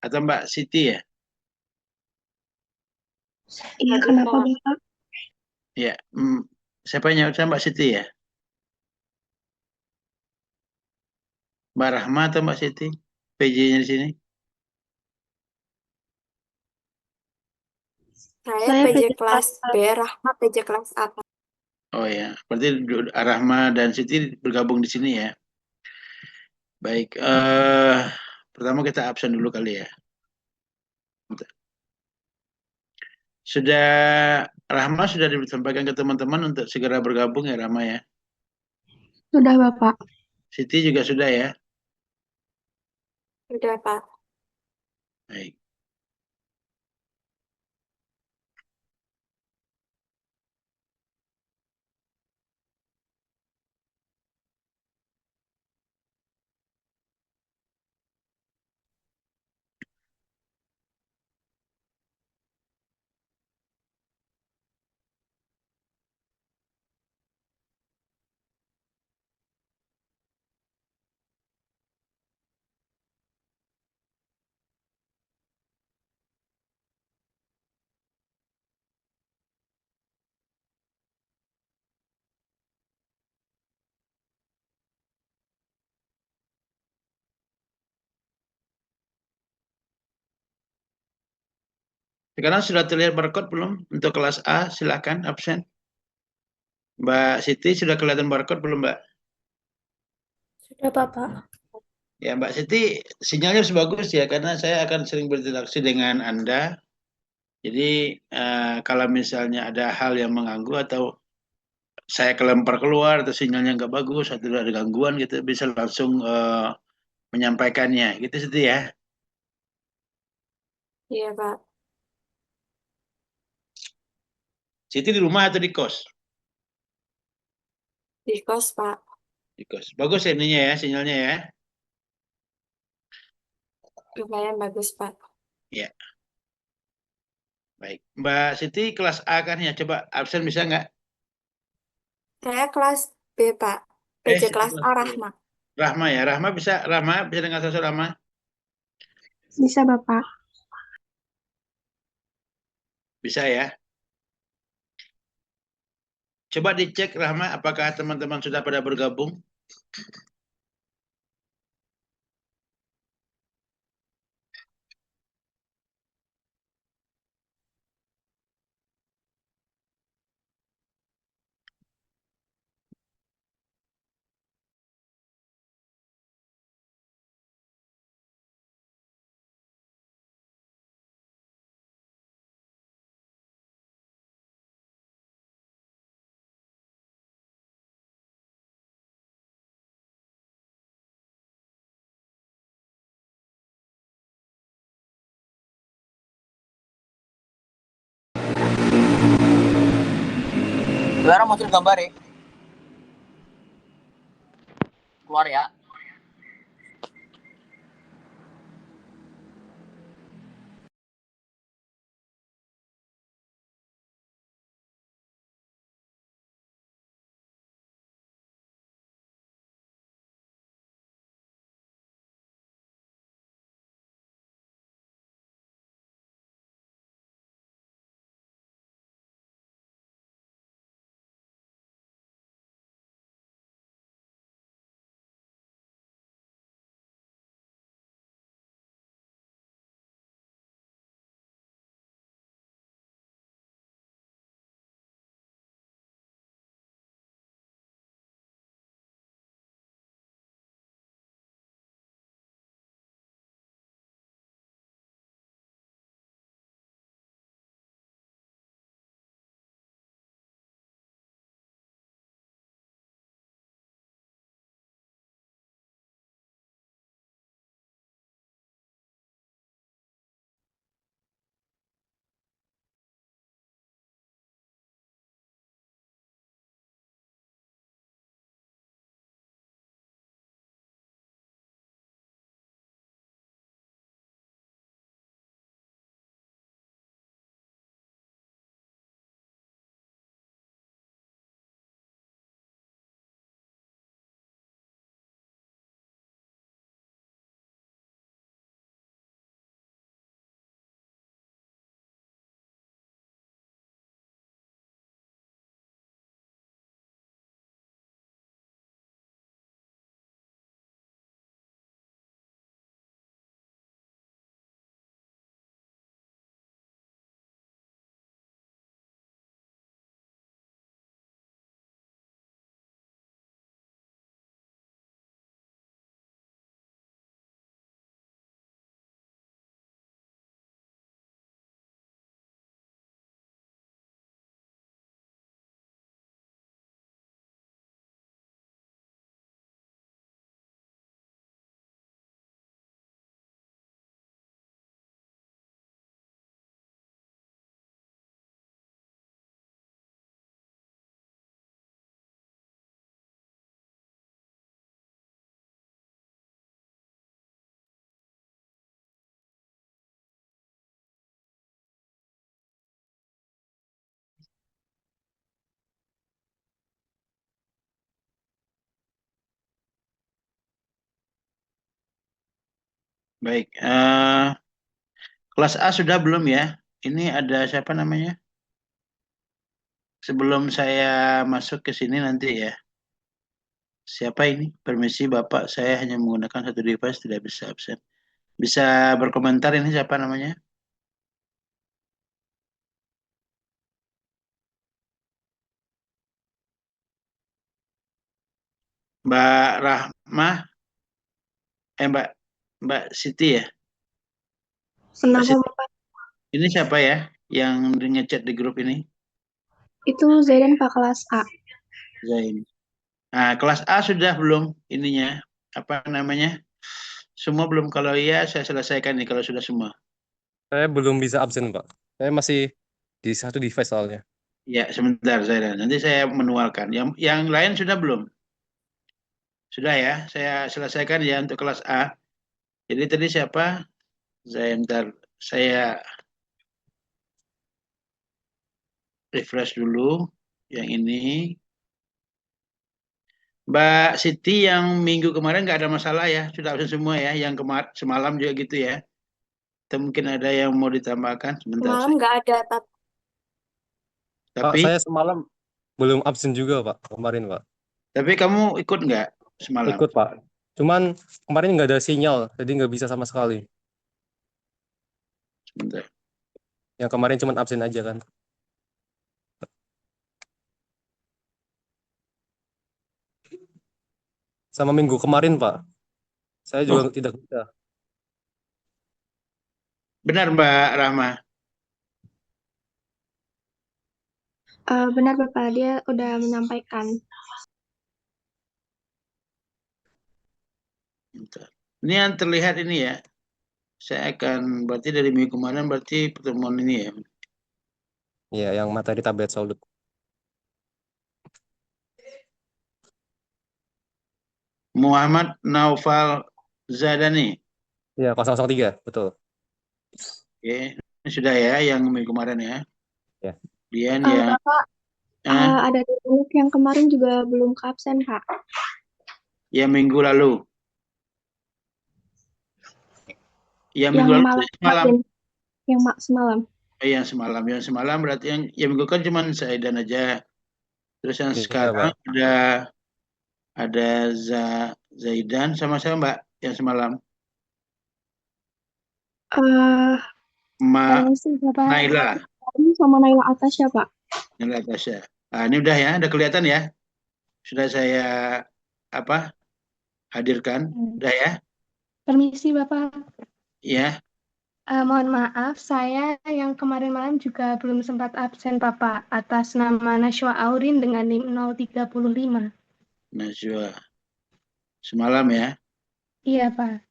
Atau Mbak Siti ya? Iya, Aduh, kenapa Pak. Bapak? Ya, siapa yang nyaut Mbak Siti ya? Mbak Rahma atau Mbak Siti? PJ-nya di sini? Saya Saya PJ PJ kelas kelas B, Rahma PJ kelas A. Oh ya, berarti Rahma dan Siti bergabung di sini ya. Baik, pertama kita absen dulu kali ya. Sudah Rahma sudah disampaikan ke teman-teman untuk segera bergabung ya Rahma ya. sudah Bapak. Siti juga sudah ya. Sudah, Pak. Baik. Sekarang sudah terlihat barcode belum? Untuk kelas A, silakan absen. Mbak Siti sudah kelihatan barcode belum Mbak? Sudah Bapak. Ya Mbak Siti, sinyalnya harus bagus ya, karena saya akan sering berinteraksi dengan Anda. Jadi kalau misalnya ada hal yang mengganggu atau saya kelempar keluar atau sinyalnya nggak bagus atau ada gangguan gitu, bisa langsung menyampaikannya. Gitu Siti ya. Iya, Pak. Siti di rumah atau di kos? Di kos, Pak. Di kos. Bagus ya ininya ya, sinyalnya ya. Lumayan bagus, Pak. Ya, baik. Mbak Siti kelas A kan ya? Coba absen bisa nggak? Saya kelas B, Pak. PJ Siti kelas kelas A, B. Rahma. Rahma ya, Rahma bisa dengar suara Rahma? Bisa Bapak. Bisa ya. Coba dicek Rahma, apakah teman-teman sudah pada bergabung? Sekarang muncul gambar ya, keluar ya. Baik. Kelas A sudah belum ya? Ini ada siapa namanya? Sebelum saya masuk ke sini nanti ya. Siapa ini? Permisi Bapak, saya hanya menggunakan satu device, tidak bisa absen. Bisa berkomentar ini siapa namanya? Mbak Rahmah, Mbak Mbak Siti ya? Mbak Kenapa Siti, Bapak? ini siapa ya yang ngechat di grup ini? Itu Zaidan Pak kelas A. Zain. Nah, kelas A sudah belum ininya? Apa namanya? Semua belum, kalau iya saya selesaikan nih kalau sudah semua. Saya belum bisa absen, Pak. Saya masih di satu device soalnya. Ya, sebentar saya. Nanti saya menualkan. Yang lain sudah belum? Sudah ya, saya selesaikan ya untuk kelas A. Jadi tadi siapa? Saya bentar, saya refresh dulu. Yang ini. Mbak Siti yang minggu kemarin nggak ada masalah ya, sudah absen semua ya. Yang semalam juga gitu ya. Atau mungkin ada yang mau ditambahkan sebentar. Malam nggak ada, Pak, Tapi saya semalam belum absen juga, Pak. Kemarin, Pak. tapi kamu ikut nggak semalam? Ikut, Pak. Cuman kemarin nggak ada sinyal, jadi nggak bisa sama sekali. Sebentar. Yang kemarin cuma absen aja kan. Sama minggu kemarin, Pak. Saya juga Oh, tidak bisa. benar Mbak Rahma. Benar Bapak, dia udah menyampaikan. Bentar. Ini yang terlihat ini ya. Saya akan berarti dari minggu kemarin berarti pertemuan ini ya. Iya, yang materi tablet solid. Muhammad Naufal Zadani. Iya, 003, betul. Oke, ini sudah ya yang minggu kemarin ya. Ya. Kemudian yang Bapak, ada yang kemarin juga belum ke absen Pak. yang minggu lalu. Yang minggu lalu malam semalam. kemarin. Semalam. Yang semalam, berarti yang minggu kan cuma Zaidan aja. Terus yang Iya, sekarang Pak. ada Zaidan sama saya Mbak yang semalam. Permisi Bapak. Naila. Sama Naila Atasya Pak. Naila Tasya. Nah, ini udah ya, udah kelihatan ya. Sudah saya apa? Hadirkan. Udah ya? Permisi Bapak. Ya. Mohon maaf, saya yang kemarin malam juga belum sempat absen Bapak atas nama Nashwa Aurin dengan NIM 035. Najwa. Semalam ya. Iya Pak.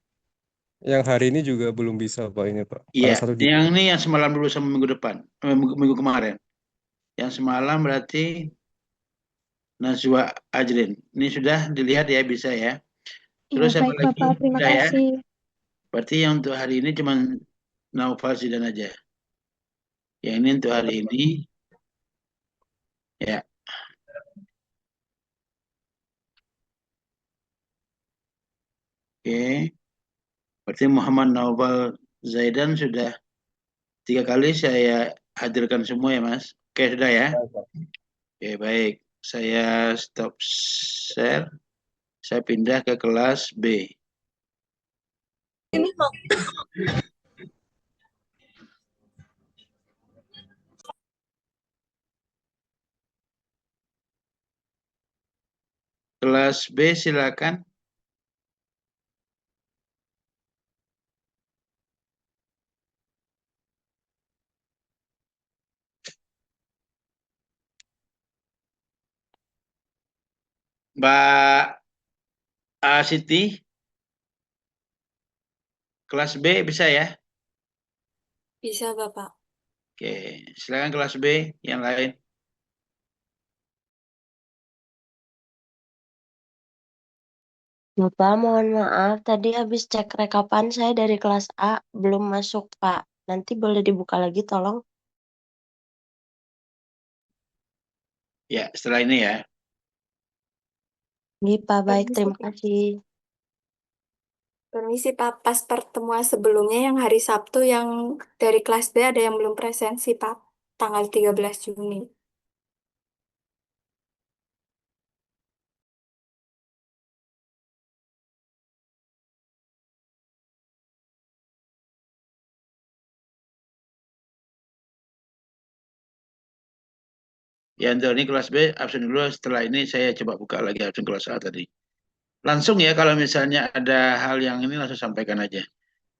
Yang hari ini juga belum bisa, Pak, ini, Pak. Iya, Ada satu di yang ini yang semalam dulu sama minggu depan. Minggu kemarin. Yang semalam berarti Najwa Ajrin. Ini sudah dilihat ya, bisa ya. Iya Terus apa baik lagi? Bapak, terima Sudah ya. kasih. Berarti yang untuk hari ini cuma Naufal Zidan aja. Yang ini untuk hari ini. Ya. Oke. Berarti Muhammad Naufal Zaidan sudah 3 kali saya hadirkan semua ya, Mas. Oke, sudah ya. Oke, baik. Saya stop share. Saya pindah ke kelas B. Kelas B silakan. Mbak Siti, kelas B bisa ya? bisa Bapak. Oke, silakan kelas B yang lain. Bapak, mohon maaf, tadi habis cek rekapan saya dari kelas A, belum masuk, Pak. Nanti boleh dibuka lagi, tolong. Ya, setelah ini ya. Iya, Pak, baik, terima kasih. Permisi Pak, pas pertemuan sebelumnya yang hari Sabtu yang dari kelas B ada yang belum presensi Pak, tanggal 13 Juni. Ya, untuk ini kelas B absen dulu. Setelah ini saya coba buka lagi absen kelas A tadi. Langsung ya, kalau misalnya ada hal yang ini langsung sampaikan aja.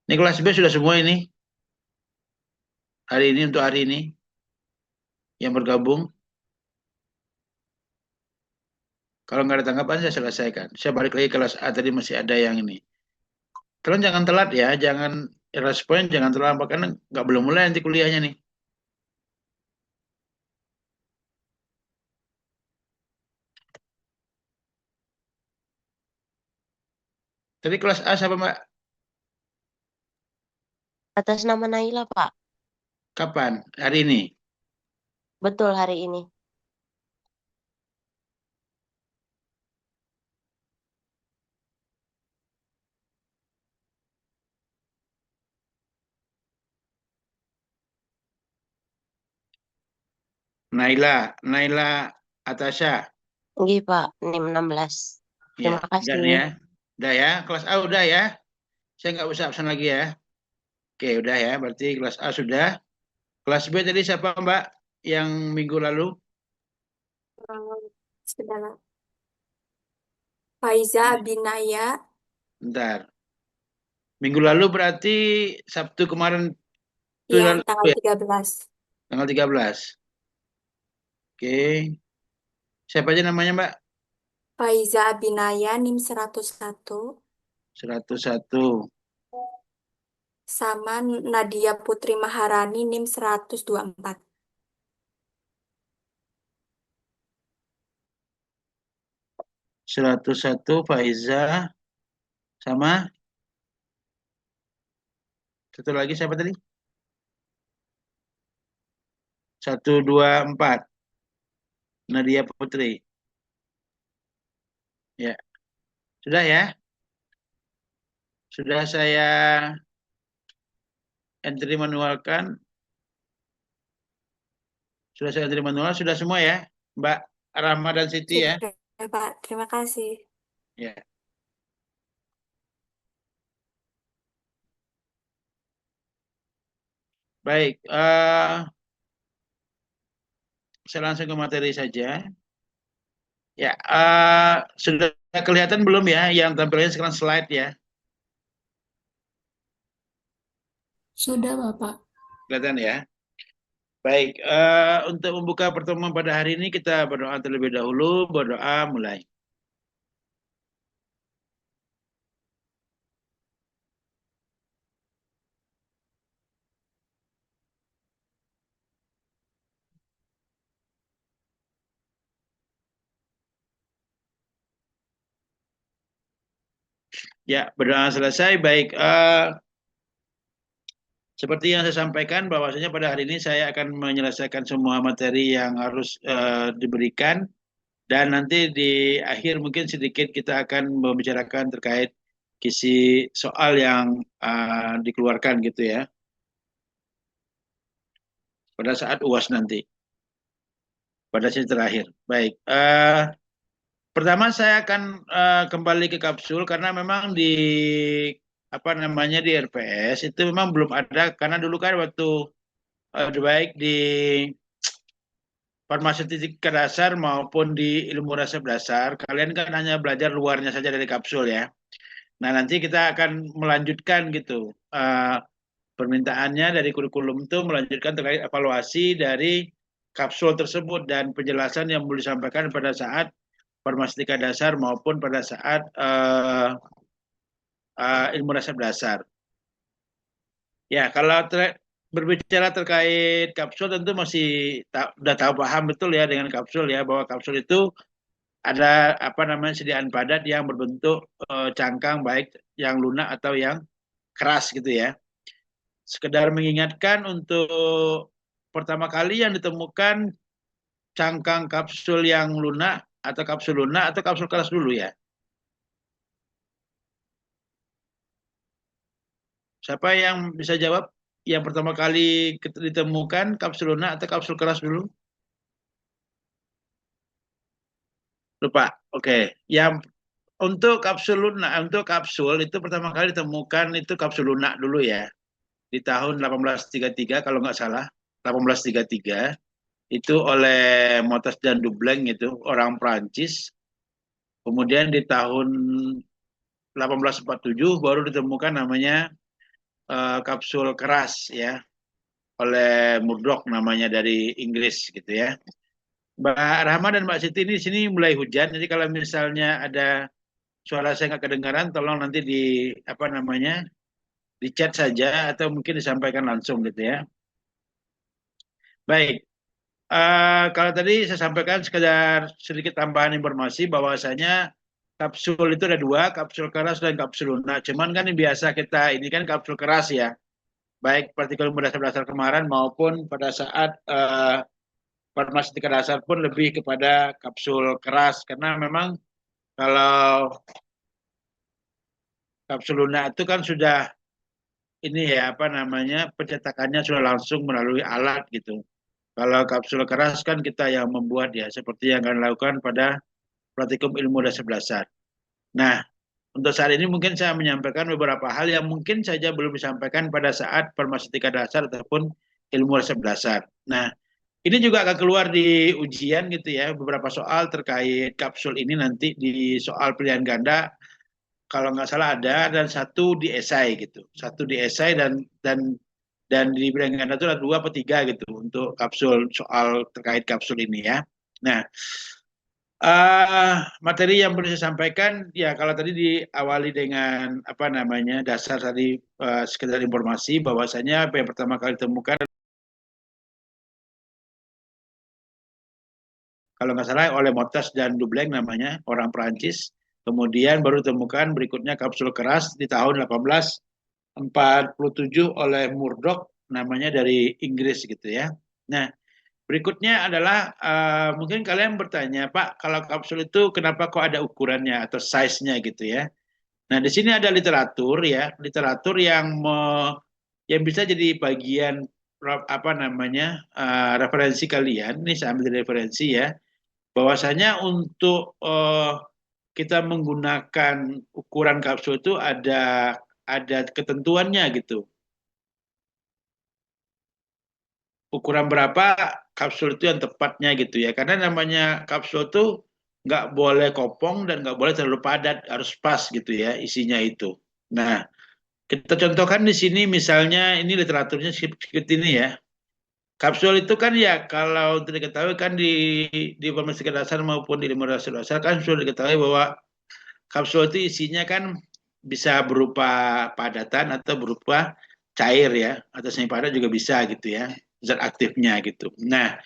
Ini kelas B sudah semua ini. Hari ini untuk hari ini yang bergabung. Kalau nggak ada tanggapan saya selesaikan. Saya balik lagi kelas A tadi masih ada yang ini. Kalian jangan telat ya, jangan respon, jangan terlambat karena nggak belum mulai nanti kuliahnya nih. Tadi kelas A siapa Mbak? Atas nama Naila, Pak. Kapan? Hari ini? Betul hari ini. Naila Atasha. Nggih, Pak. NIM 16. Ya, Terima udah nih ya. kasih. Udah ya, kelas A udah ya. Saya nggak usah absen lagi ya. Oke, udah ya. Berarti kelas A sudah. Kelas B tadi siapa Mbak? Yang minggu lalu? Sebentar. Faiza Abinaya, Bentar. Minggu lalu berarti Sabtu kemarin itu ya lalu tanggal ya, 13. tanggal 13. Oke. Siapa aja namanya Mbak? Faiza Abinaya, NIM 101, 101. sama Nadia Putri Maharani, NIM 124. 101 Faiza sama satu lagi siapa tadi? 124 Nadia Putri. Ya, sudah ya. Sudah saya entry manualkan. Sudah saya entry manual, sudah semua ya, Mbak Rahma dan Siti ya. Sudah Pak, terima kasih. Ya. Baik, saya langsung ke materi saja. Ya, sudah kelihatan belum ya yang tampilnya sekarang slide ya? Sudah Bapak. Kelihatan ya? Baik, untuk membuka pertemuan pada hari ini kita berdoa terlebih dahulu. Berdoa mulai. Ya, berdoa selesai. Baik, seperti yang saya sampaikan bahwasanya pada hari ini saya akan menyelesaikan semua materi yang harus diberikan dan nanti di akhir mungkin sedikit kita akan membicarakan terkait kisi soal yang dikeluarkan gitu ya pada saat UAS nanti pada sesi terakhir. Baik, pertama saya akan kembali ke kapsul karena memang di apa namanya di RPS itu memang belum ada karena dulu kan waktu baik di farmaseutika dasar maupun di ilmu resep dasar, kalian kan hanya belajar luarnya saja dari kapsul ya. Nah, nanti kita akan melanjutkan gitu. Permintaannya dari kurikulum itu melanjutkan terkait evaluasi dari kapsul tersebut dan penjelasan yang boleh disampaikan pada saat farmaseutika dasar maupun pada saat ilmu resep dasar. Ya, kalau berbicara terkait kapsul tentu masih udah tahu paham betul ya dengan kapsul ya bahwa kapsul itu ada apa namanya sediaan padat yang berbentuk cangkang baik yang lunak atau yang keras gitu ya. Sekedar mengingatkan untuk pertama kali yang ditemukan cangkang kapsul yang lunak atau kapsul lunak atau kapsul keras dulu ya. Siapa yang bisa jawab? Yang pertama kali ditemukan kapsul lunak atau kapsul keras dulu? Lupa. Oke. Yang untuk kapsul lunak, untuk kapsul itu pertama kali ditemukan itu kapsul lunak dulu ya. Di tahun 1833 kalau nggak salah. 1833 itu oleh Mottes dan Dublin itu orang Prancis. Kemudian di tahun 1847 baru ditemukan namanya kapsul keras ya oleh Murdoch namanya dari Inggris gitu ya. Mbak Rahma dan Mbak Siti ini di sini mulai hujan, jadi kalau misalnya ada suara saya nggak kedengaran, tolong nanti di apa namanya di chat saja atau mungkin disampaikan langsung gitu ya. Baik, kalau tadi saya sampaikan sekedar sedikit tambahan informasi bahwasanya kapsul itu ada dua, kapsul keras dan kapsul lunak. Cuman kan yang biasa kita ini kan kapsul keras ya, baik partikel berdasar kemarin maupun pada saat farmaseutika dasar pun lebih kepada kapsul keras karena memang kalau kapsul lunak itu kan sudah ini ya apa namanya pencetakannya sudah langsung melalui alat gitu. Kalau kapsul keras kan kita yang membuat ya seperti yang akan dilakukan pada praktikum ilmu dasar. Nah, untuk saat ini mungkin saya menyampaikan beberapa hal yang mungkin saja belum disampaikan pada saat farmaseutika dasar ataupun ilmu dasar. Nah, ini juga akan keluar di ujian gitu ya, beberapa soal terkait kapsul ini nanti di soal pilihan ganda kalau nggak salah ada dan satu di esai gitu, satu di esai dan di pilihan ganda itu ada 2 atau 3 gitu untuk kapsul soal terkait kapsul ini ya. Nah, materi yang perlu saya sampaikan ya kalau tadi diawali dengan apa namanya dasar tadi sekedar informasi bahwasanya apa yang pertama kali ditemukan kalau nggak salah oleh Mottes dan Dublin namanya, orang Perancis. Kemudian baru ditemukan berikutnya kapsul keras di tahun 1847 oleh Murdoch, namanya dari Inggris gitu ya. Nah, berikutnya adalah mungkin kalian bertanya, Pak, kalau kapsul itu kenapa kok ada ukurannya atau size-nya gitu ya. Nah, di sini ada literatur ya, literatur yang bisa jadi bagian apa namanya referensi kalian. Ini saya ambil dari referensi ya bahwasanya untuk kita menggunakan ukuran kapsul itu ada ketentuannya gitu. Ukuran berapa kapsul itu yang tepatnya gitu ya. Karena namanya kapsul itu nggak boleh kopong dan nggak boleh terlalu padat, harus pas gitu ya isinya itu. Nah, kita contohkan di sini misalnya ini literaturnya seperti ini ya. Kapsul itu kan ya kalau tidak diketahui kan di farmaseutika dasar maupun di ilmu dasar kan sudah diketahui bahwa kapsul itu isinya kan bisa berupa padatan atau berupa cair ya atau semi padat juga bisa gitu ya zat aktifnya gitu. Nah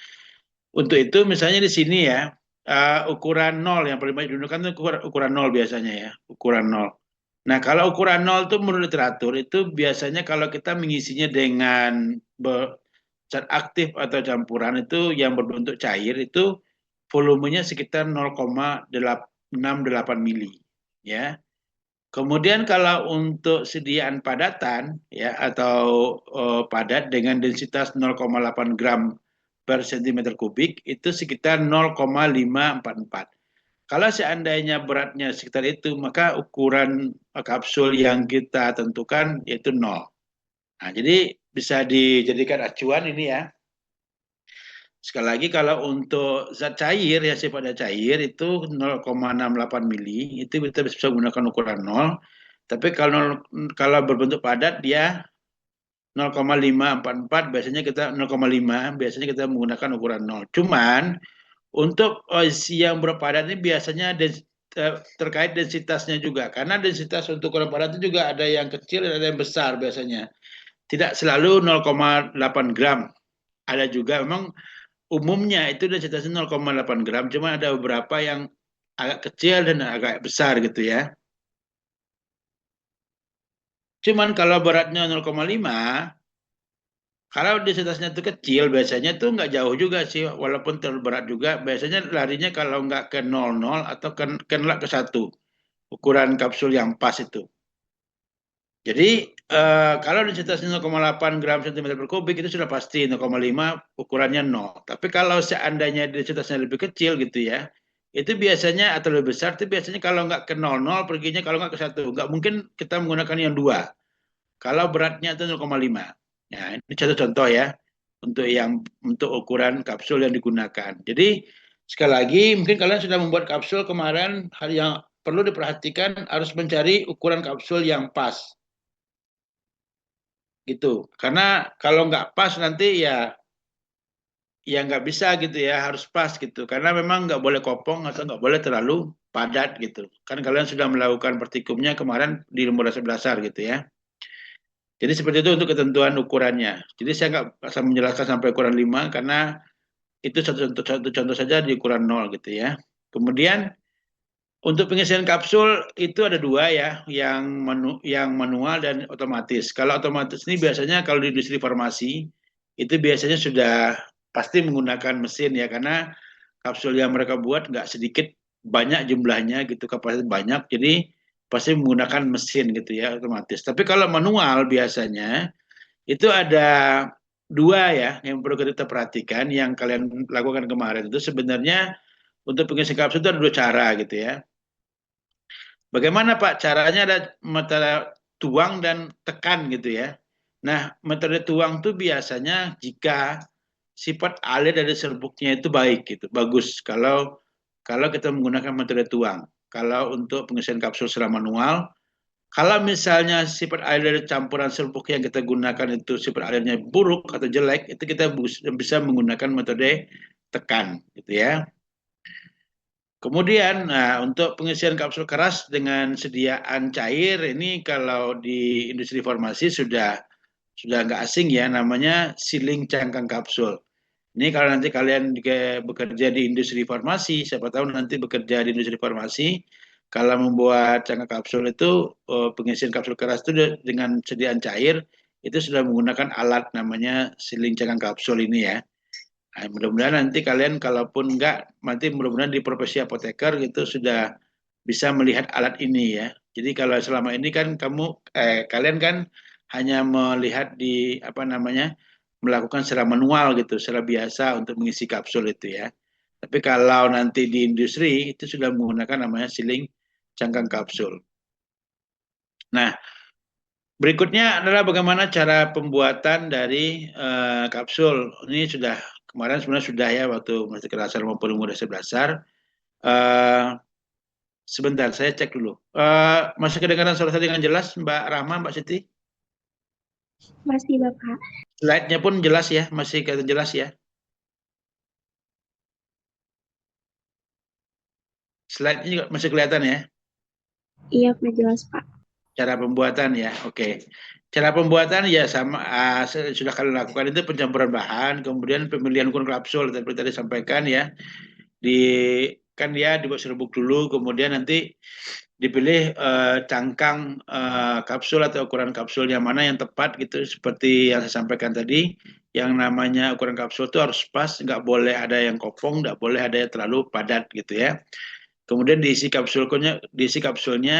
untuk itu misalnya di sini ya ukuran 0 yang paling banyak digunakan itu ukuran 0 biasanya ya ukuran 0. Nah kalau ukuran 0 itu menurut literatur itu biasanya kalau kita mengisinya dengan zat aktif atau campuran itu yang berbentuk cair itu volumenya sekitar 0,68 mili ya. Kemudian kalau untuk sediaan padatan ya atau padat dengan densitas 0,8 gram per cm kubik itu sekitar 0,544. Kalau seandainya beratnya sekitar itu maka ukuran kapsul yang kita tentukan yaitu 0. Nah, jadi bisa dijadikan acuan ini ya. Sekali lagi kalau untuk zat cair ya sifatnya cair itu 0,68 mili itu kita bisa menggunakan ukuran 0. Tapi kalau berbentuk padat dia 0,544 biasanya kita 0,5 biasanya kita menggunakan ukuran 0. Cuman untuk yang berpadat ini biasanya terkait densitasnya juga karena densitas untuk ukuran padat itu juga ada yang kecil dan ada yang besar biasanya. Tidak selalu 0,8 gram. Ada juga memang umumnya itu densitasnya 0,8 gram, cuma ada beberapa yang agak kecil dan agak besar gitu ya. Cuman kalau beratnya 0,5, kalau densitasnya itu kecil, biasanya tuh nggak jauh juga sih, walaupun terlalu berat juga, biasanya larinya kalau nggak ke 00 atau ke 1, ukuran kapsul yang pas itu. Jadi kalau densitasnya 0,8 gram cm per kubik itu sudah pasti 0,5 ukurannya 0. Tapi kalau seandainya densitasnya lebih kecil gitu ya, itu biasanya atau lebih besar itu biasanya kalau nggak ke 00 perginya kalau nggak ke 1. Nggak mungkin kita menggunakan yang 2. Kalau beratnya itu 0,5. Ya, ini contoh-contoh ya untuk ukuran kapsul yang digunakan. Jadi sekali lagi mungkin kalian sudah membuat kapsul kemarin, hal yang perlu diperhatikan harus mencari ukuran kapsul yang pas. Gitu. Karena kalau nggak pas nanti ya nggak bisa gitu ya, harus pas gitu. Karena memang nggak boleh kopong atau nggak boleh terlalu padat gitu. Kan kalian sudah melakukan pertikumnya kemarin di ilmu dasar gitu ya. Jadi seperti itu untuk ketentuan ukurannya. Jadi saya nggak bisa menjelaskan sampai ukuran 5 karena itu satu contoh saja di ukuran 0 gitu ya. Kemudian untuk pengisian kapsul itu ada 2 ya, yang manual dan otomatis. Kalau otomatis ini biasanya kalau di industri farmasi itu biasanya sudah pasti menggunakan mesin ya, karena kapsul yang mereka buat nggak sedikit, banyak jumlahnya gitu, kapasitas banyak, jadi pasti menggunakan mesin gitu ya, otomatis. Tapi kalau manual biasanya itu ada 2 ya yang perlu kita perhatikan, yang kalian lakukan kemarin itu sebenarnya untuk pengisian kapsul itu ada 2 cara gitu ya. Bagaimana Pak caranya? Ada metode tuang dan tekan gitu ya. Nah, metode tuang itu biasanya jika sifat alir dari serbuknya itu baik gitu, bagus kalau kita menggunakan metode tuang. Kalau untuk pengisian kapsul secara manual, kalau misalnya sifat air dari campuran serbuk yang kita gunakan itu sifat airnya buruk atau jelek, itu kita bisa menggunakan metode tekan gitu ya. Kemudian, nah, untuk pengisian kapsul keras dengan sediaan cair ini kalau di industri farmasi sudah nggak asing ya, namanya sealing cangkang kapsul. Ini kalau nanti kalian bekerja di industri farmasi, siapa tahu nanti bekerja di industri farmasi, kalau membuat cangkang kapsul itu pengisian kapsul keras itu dengan sediaan cair itu sudah menggunakan alat namanya sealing cangkang kapsul ini ya. Nah, mudah-mudahan nanti kalian kalaupun enggak, nanti mudah-mudahan di profesi apoteker gitu sudah bisa melihat alat ini ya. Jadi kalau selama ini kan kalian kan hanya melihat di apa namanya, melakukan secara manual gitu, secara biasa untuk mengisi kapsul itu ya. Tapi kalau nanti di industri itu sudah menggunakan namanya sealing cangkang kapsul. Nah, berikutnya adalah bagaimana cara pembuatan dari kapsul. Ini sudah kemarin sebenarnya sudah ya waktu masih ke dasar maupun ilmu dasar. Sebentar, saya cek dulu. Masih kedengaran suara saya dengan jelas, Mbak Rahma, Mbak Siti? Masih Bapak. Slide-nya pun jelas ya, masih kelihatan jelas ya. Slide-nya juga masih kelihatan ya. Iya, jelas Pak. Cara pembuatan ya, oke. Cara pembuatan ya sama sudah kalian lakukan, itu pencampuran bahan, kemudian pemilihan ukuran kapsul seperti tadi sampaikan ya. Kan dia dibuat serbuk dulu, kemudian nanti dipilih cangkang kapsul atau ukuran kapsul yang mana yang tepat gitu, seperti yang saya sampaikan tadi. Yang namanya ukuran kapsul itu harus pas, nggak boleh ada yang kopong, nggak boleh ada yang terlalu padat gitu ya. Kemudian diisi kapsulnya,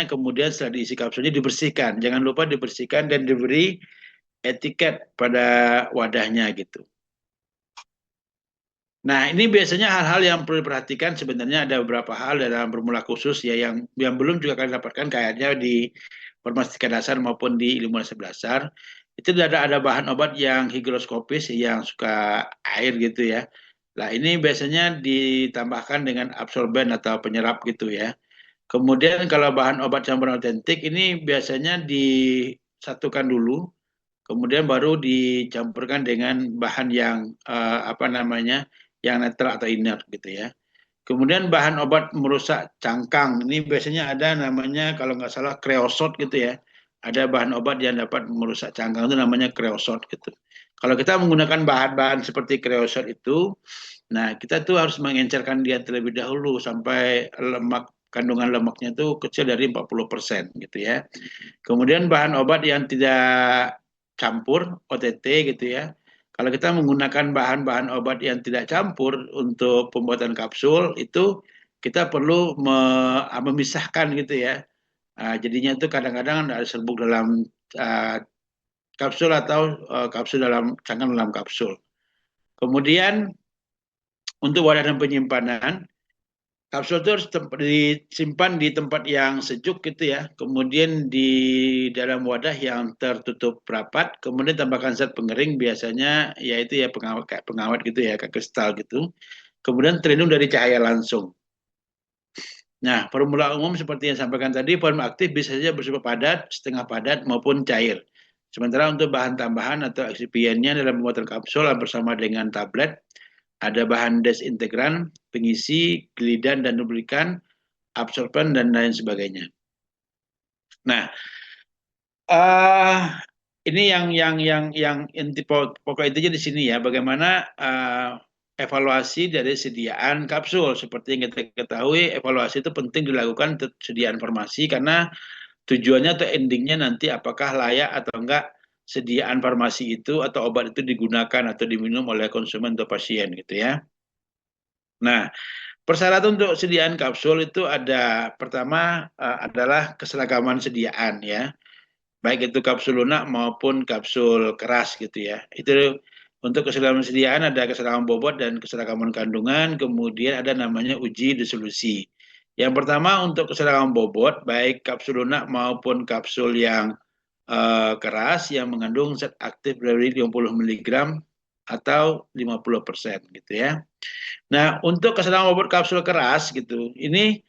kemudian setelah diisi kapsulnya dibersihkan. Jangan lupa dibersihkan dan diberi etiket pada wadahnya gitu. Nah, ini biasanya hal-hal yang perlu diperhatikan. Sebenarnya ada beberapa hal dalam formula khusus ya yang belum juga kalian dapatkan kayaknya di farmasi dasar maupun di ilmu dasar. Itu ada bahan obat yang higroskopis yang suka air gitu ya. Nah, ini biasanya ditambahkan dengan absorben atau penyerap gitu ya. Kemudian kalau bahan obat campuran otentik ini biasanya disatukan dulu, kemudian baru dicampurkan dengan bahan yang yang netral atau inert gitu ya. Kemudian bahan obat merusak cangkang ini biasanya ada namanya kalau nggak salah kreosot gitu ya. Ada bahan obat yang dapat merusak cangkang itu namanya kreosot gitu. Kalau kita menggunakan bahan-bahan seperti kreosot itu, nah kita tuh harus mengencerkan dia terlebih dahulu sampai kandungan lemaknya itu kecil dari 40% gitu ya. Kemudian bahan obat yang tidak campur OTT gitu ya. Kalau kita menggunakan bahan-bahan obat yang tidak campur untuk pembuatan kapsul itu kita perlu memisahkan gitu ya. Jadinya itu kadang-kadang ada serbuk dalam kapsul atau kapsul dalam cangkang dalam kapsul. Kemudian untuk wadah dan penyimpanan, kapsul itu harus disimpan di tempat yang sejuk gitu ya. Kemudian di dalam wadah yang tertutup rapat. Kemudian tambahkan zat pengering, biasanya yaitu ya pengawet, kayak pengawet gitu ya, kayak kristal gitu. Kemudian terlindung dari cahaya langsung. Nah, formula umum seperti yang sampaikan tadi, formula aktif bisa saja bersifat padat, setengah padat maupun cair. Sementara untuk bahan tambahan atau excipientnya dalam pembuatan kapsul bersama dengan tablet, ada bahan desintegran, pengisi, gelidan dan lubrikan, absorban dan lain sebagainya. Nah, ini yang inti pokok intinya di sini ya, bagaimana evaluasi dari sediaan kapsul. Seperti yang kita ketahui, evaluasi itu penting dilakukan untuk sediaan farmasi karena tujuannya atau endingnya nanti apakah layak atau enggak sediaan farmasi itu atau obat itu digunakan atau diminum oleh konsumen atau pasien gitu ya. Nah, persyaratan untuk sediaan kapsul itu ada, pertama adalah keseragaman sediaan ya, baik itu kapsul lunak maupun kapsul keras gitu ya. Itu untuk keseragaman sediaan ada keseragaman bobot dan keseragaman kandungan, kemudian ada namanya uji disolusi. Yang pertama untuk keseragaman bobot, baik kapsul lunak maupun kapsul yang keras yang mengandung zat aktif dari 50 mg atau 50% gitu ya. Nah, untuk keseragaman bobot kapsul keras gitu, ini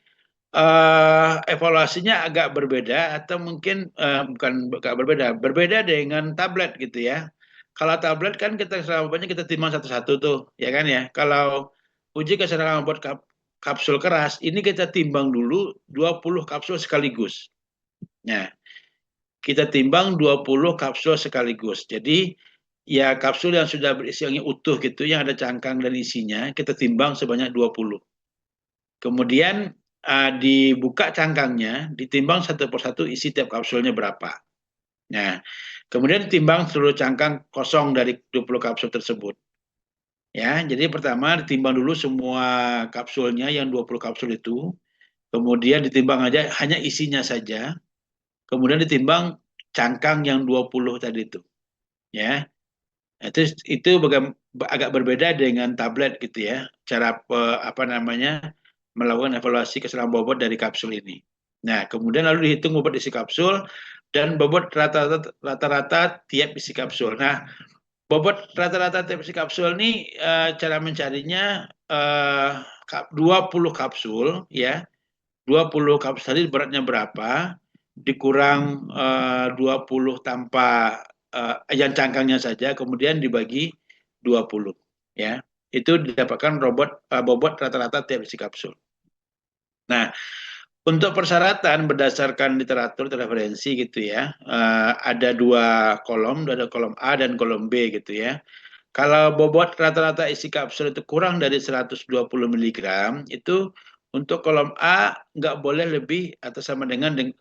evaluasinya agak berbeda atau mungkin bukan agak berbeda dengan tablet gitu ya. Kalau tablet kan kita keseragaman bobotnya kita timbang satu-satu tuh, ya kan ya. Kalau uji keseragaman bobot kapsul keras, ini kita timbang dulu 20 kapsul sekaligus. Nah, kita timbang 20 kapsul sekaligus. Jadi ya kapsul yang sudah berisi yang utuh gitu, yang ada cangkang dan isinya, kita timbang sebanyak 20. Kemudian dibuka cangkangnya, ditimbang satu persatu isi tiap kapsulnya berapa. Nah, kemudian ditimbang seluruh cangkang kosong dari 20 kapsul tersebut. Ya, jadi pertama ditimbang dulu semua kapsulnya yang 20 kapsul itu, kemudian ditimbang aja hanya isinya saja, kemudian ditimbang cangkang yang 20 tadi itu. Ya. Itu agak berbeda dengan tablet gitu ya, cara melakukan evaluasi keseragaman bobot dari kapsul ini. Nah, kemudian lalu dihitung bobot isi kapsul dan bobot rata-rata tiap isi kapsul. Nah, bobot rata-rata tiap isi kapsul ini cara mencarinya 20 kapsul ya. 20 kapsul tadi beratnya berapa? Dikurang 20 tanpa yang cangkangnya saja, kemudian dibagi 20 ya. Itu didapatkan bobot rata-rata tiap isi kapsul. Nah, untuk persyaratan berdasarkan literatur referensi gitu ya, ada dua kolom, ada kolom A dan kolom B gitu ya. Kalau bobot rata-rata isi kapsul itu kurang dari 120 mg, itu untuk kolom A nggak boleh lebih atau sama dengan 10%.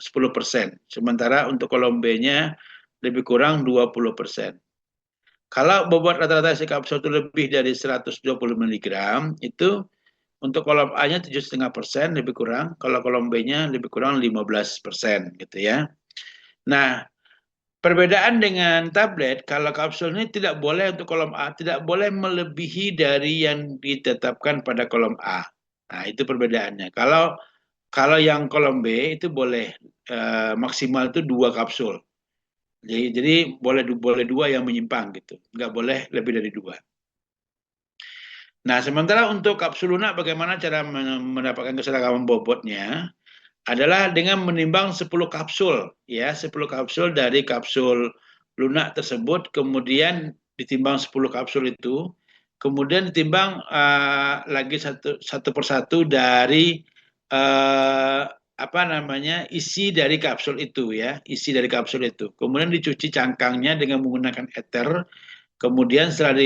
Sementara untuk kolom B-nya lebih kurang 20%. Kalau bobot rata-rata isi kapsul itu lebih dari 120 mg, itu untuk kolom A-nya 7,5% lebih kurang, kalau kolom B-nya lebih kurang 15% gitu ya. Nah, perbedaan dengan tablet, kalau kapsul ini tidak boleh untuk kolom A, tidak boleh melebihi dari yang ditetapkan pada kolom A. Nah, itu perbedaannya. Kalau yang kolom B itu boleh maksimal itu 2 kapsul. Jadi boleh 2 yang menyimpang gitu, nggak boleh lebih dari 2. Nah, sementara untuk kapsul lunak bagaimana cara mendapatkan keseragaman bobotnya? Adalah dengan menimbang 10 kapsul ya, 10 kapsul dari kapsul lunak tersebut, kemudian ditimbang 10 kapsul itu, kemudian ditimbang lagi satu persatu dari isi dari kapsul itu ya, isi dari kapsul itu. Kemudian dicuci cangkangnya dengan menggunakan ether, kemudian setelah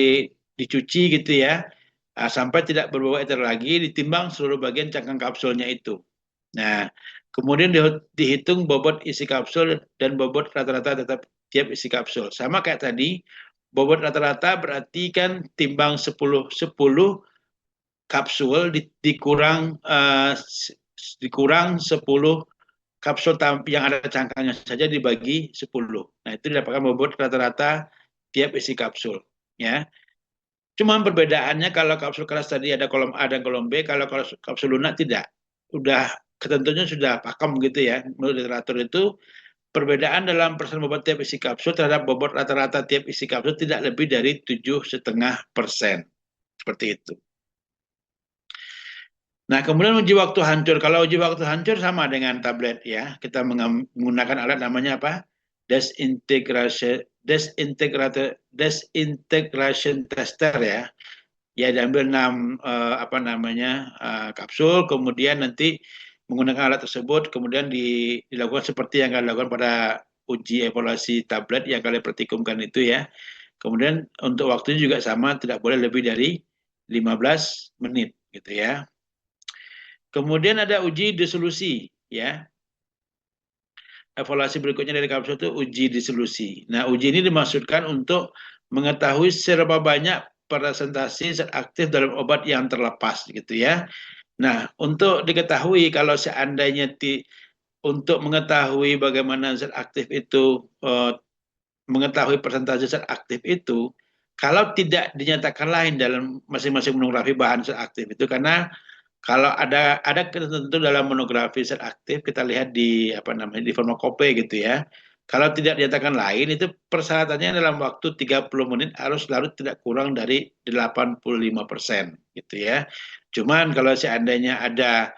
dicuci gitu ya, sampai tidak berbau ether lagi, ditimbang seluruh bagian cangkang kapsulnya itu. Nah, kemudian dihitung bobot isi kapsul dan bobot rata-rata tetap tiap isi kapsul. Sama kayak tadi, bobot rata-rata berarti kan timbang 10 kapsul dikurang 10 kapsul yang ada cangkangnya saja dibagi 10. Nah, itu didapatkan bobot rata-rata tiap isi kapsul, ya. Cuma perbedaannya kalau kapsul keras tadi ada kolom A dan kolom B, kalau kapsul lunak tidak. Udah ketentuannya sudah pakem gitu ya. Menurut literatur itu perbedaan dalam persen bobot tiap isi kapsul terhadap bobot rata-rata tiap isi kapsul tidak lebih dari 7,5%. Seperti itu. Nah, kemudian uji waktu hancur. Kalau uji waktu hancur sama dengan tablet ya. Kita menggunakan alat namanya apa? Disintegration tester ya. Ya, diambil 6 kapsul, kemudian nanti menggunakan alat tersebut, kemudian dilakukan seperti yang kalian lakukan pada uji evaluasi tablet yang kalian praktikumkan itu ya. Kemudian untuk waktunya juga sama, tidak boleh lebih dari 15 menit gitu ya. Kemudian ada uji disolusi ya. Evaluasi berikutnya dari kapsul itu uji disolusi. Nah, uji ini dimaksudkan untuk mengetahui seberapa banyak presentasi zat aktif dalam obat yang terlepas gitu ya. Nah, untuk diketahui kalau seandainya untuk mengetahui bagaimana zat aktif itu mengetahui persentase zat aktif itu, kalau tidak dinyatakan lain dalam masing-masing monografi bahan zat aktif itu, karena kalau ada ketentu dalam monografi zat aktif, kita lihat di di farmakope gitu ya. Kalau tidak dinyatakan lain, itu persyaratannya dalam waktu 30 menit harus larut tidak kurang dari 85% gitu ya. Cuman kalau seandainya ada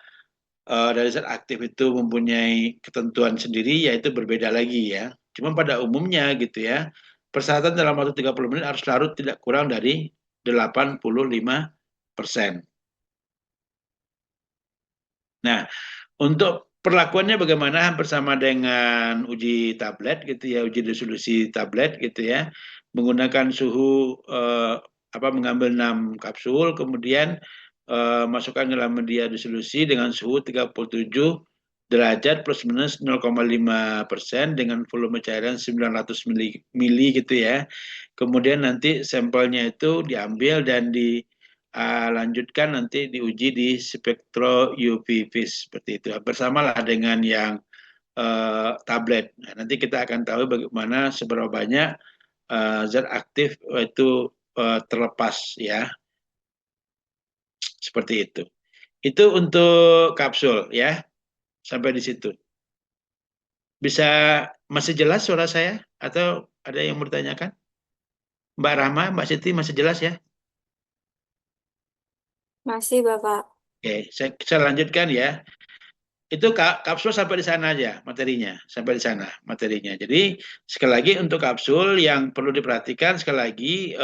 dari zat aktif itu mempunyai ketentuan sendiri, ya itu berbeda lagi ya. Cuman pada umumnya gitu ya, persyaratan dalam waktu 30 menit harus larut tidak kurang dari 85%. Nah, untuk perlakuannya bagaimana? Hampir sama dengan uji tablet gitu ya, uji disolusi tablet gitu ya. Menggunakan suhu mengambil 6 kapsul, kemudian masukkan ke dalam media disolusi dengan suhu 37 derajat plus minus 0,5% dengan volume cairan 900 mili gitu ya. Kemudian nanti sampelnya itu diambil dan lanjutkan nanti diuji di spektro UV vis seperti itu. Bersamalah dengan yang tablet. Nah, nanti kita akan tahu bagaimana seberapa banyak zat aktif itu terlepas ya. Seperti itu. Itu untuk kapsul ya. Sampai di situ. Bisa masih jelas suara saya atau ada yang bertanyakan? Mbak Rahma, Mbak Siti masih jelas ya? Masih, Bapak. Oke, saya lanjutkan ya. Itu kapsul sampai di sana aja materinya, sampai di sana materinya. Jadi sekali lagi untuk kapsul yang perlu diperhatikan sekali lagi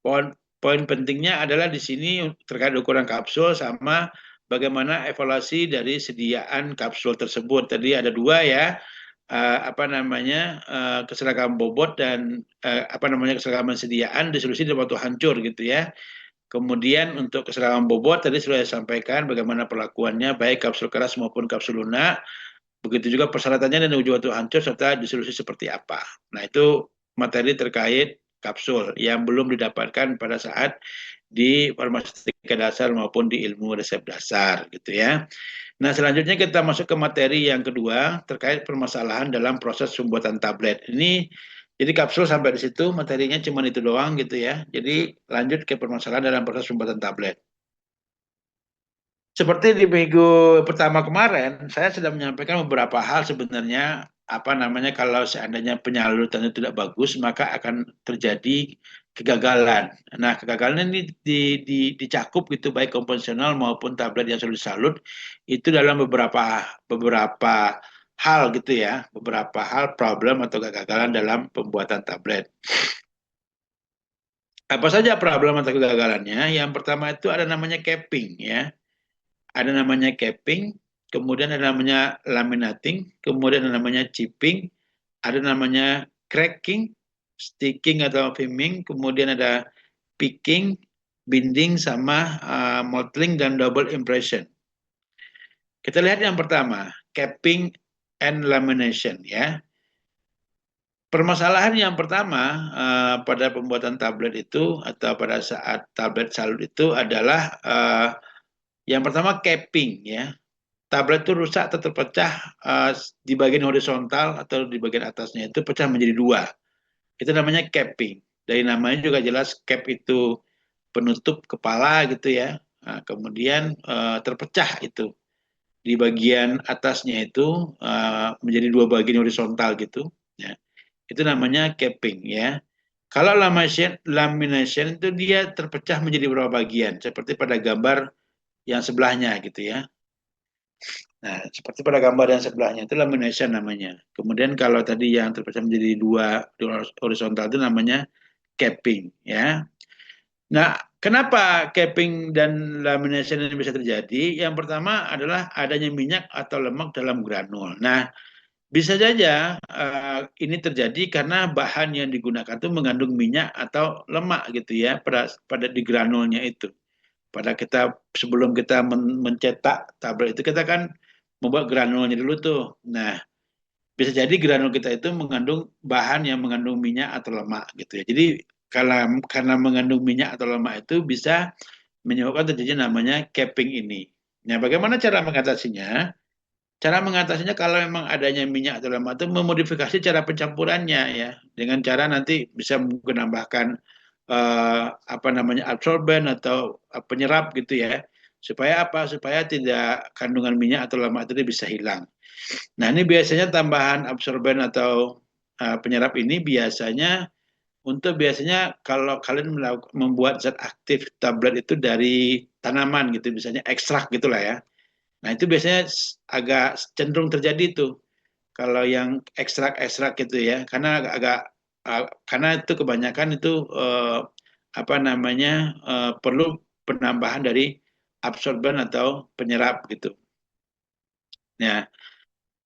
poin pentingnya adalah di sini terkait ukuran kapsul sama bagaimana evaluasi dari sediaan kapsul tersebut. Tadi ada 2 ya. Keseragaman bobot dan keseragaman sediaan disolusi dalam waktu hancur gitu ya. Kemudian untuk keseragaman bobot tadi sudah saya sampaikan bagaimana perlakuannya baik kapsul keras maupun kapsul lunak. Begitu juga persyaratannya dan uji waktu hancur serta disolusi seperti apa. Nah, itu materi terkait kapsul yang belum didapatkan pada saat di farmaseutika dasar maupun di ilmu resep dasar gitu ya. Nah, selanjutnya kita masuk ke materi yang kedua terkait permasalahan dalam proses pembuatan tablet. Jadi kapsul sampai di situ materinya cuma itu doang gitu ya. Jadi lanjut ke permasalahan dalam proses pembuatan tablet. Seperti di minggu pertama kemarin, saya sudah menyampaikan beberapa hal sebenarnya kalau seandainya penyaluran itu tidak bagus maka akan terjadi kegagalan. Nah, kegagalan ini dicakup gitu baik konvensional maupun tablet yang sudah disalut itu dalam beberapa hal gitu ya, beberapa hal problem atau kegagalan dalam pembuatan tablet. Apa saja problem atau kegagalannya? Yang pertama itu ada namanya capping ya. Ada namanya capping, kemudian ada namanya laminating, kemudian ada namanya chipping, ada namanya cracking, sticking atau filming, kemudian ada picking, binding sama mottling dan double impression. Kita lihat yang pertama, capping and lamination ya. Permasalahan yang pertama pada pembuatan tablet itu atau pada saat tablet salut itu adalah yang pertama capping ya. tablet itu rusak atau terpecah di bagian horizontal atau di bagian atasnya itu pecah menjadi dua. Itu namanya capping. Dari namanya juga jelas cap itu penutup kepala gitu ya. Nah, kemudian terpecah itu di bagian atasnya itu menjadi dua bagian horizontal gitu. Ya. Itu namanya capping ya. Kalau lamination itu dia terpecah menjadi beberapa bagian, seperti pada gambar yang sebelahnya gitu ya. Nah, seperti pada gambar yang sebelahnya itu lamination namanya. Kemudian kalau tadi yang terpecah menjadi dua horizontal itu namanya capping ya. Nah, kenapa capping dan lamination ini bisa terjadi? Yang pertama adalah adanya minyak atau lemak dalam granul. Nah, bisa saja ini terjadi karena bahan yang digunakan itu mengandung minyak atau lemak gitu ya pada di granulnya itu. Pada kita sebelum kita mencetak tablet itu kita kan membuat granulnya dulu tuh. Nah, bisa jadi granul kita itu mengandung bahan yang mengandung minyak atau lemak gitu ya. Jadi karena mengandung minyak atau lemak itu bisa menyebabkan terjadi namanya capping ini. Nah, bagaimana cara mengatasinya? Cara mengatasinya kalau memang adanya minyak atau lemak itu memodifikasi cara pencampurannya ya, dengan cara nanti bisa menambahkan apa namanya absorben atau penyerap gitu ya. Supaya apa? Supaya tidak kandungan minyak atau lemak itu bisa hilang. Nah, ini biasanya tambahan absorben atau penyerap ini biasanya kalau kalian membuat zat aktif tablet itu dari tanaman gitu, misalnya ekstrak gitulah ya. Nah, itu biasanya agak cenderung terjadi tuh kalau yang ekstrak-ekstrak gitu ya, karena karena itu kebanyakan itu apa namanya perlu penambahan dari absorben atau penyerap gitu. Nah,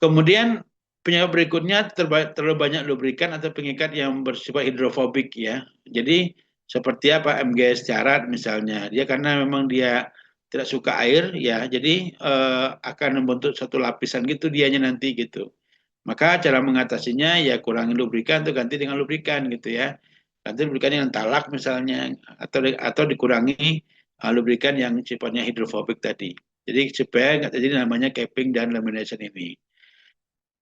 kemudian penyebab berikutnya terlalu banyak lubrikan atau pengikat yang bersifat hidrofobik ya. Jadi seperti apa MGS carat misalnya, dia karena memang dia tidak suka air ya, jadi akan membentuk satu lapisan gitu dianya nanti gitu. Maka cara mengatasinya ya kurangi lubrikan atau ganti dengan lubrikan gitu ya. Ganti lubrikan yang talak misalnya atau dikurangi lubrikan yang sifatnya hidrofobik tadi. Jadi supaya nggak terjadi namanya capping dan lamination ini.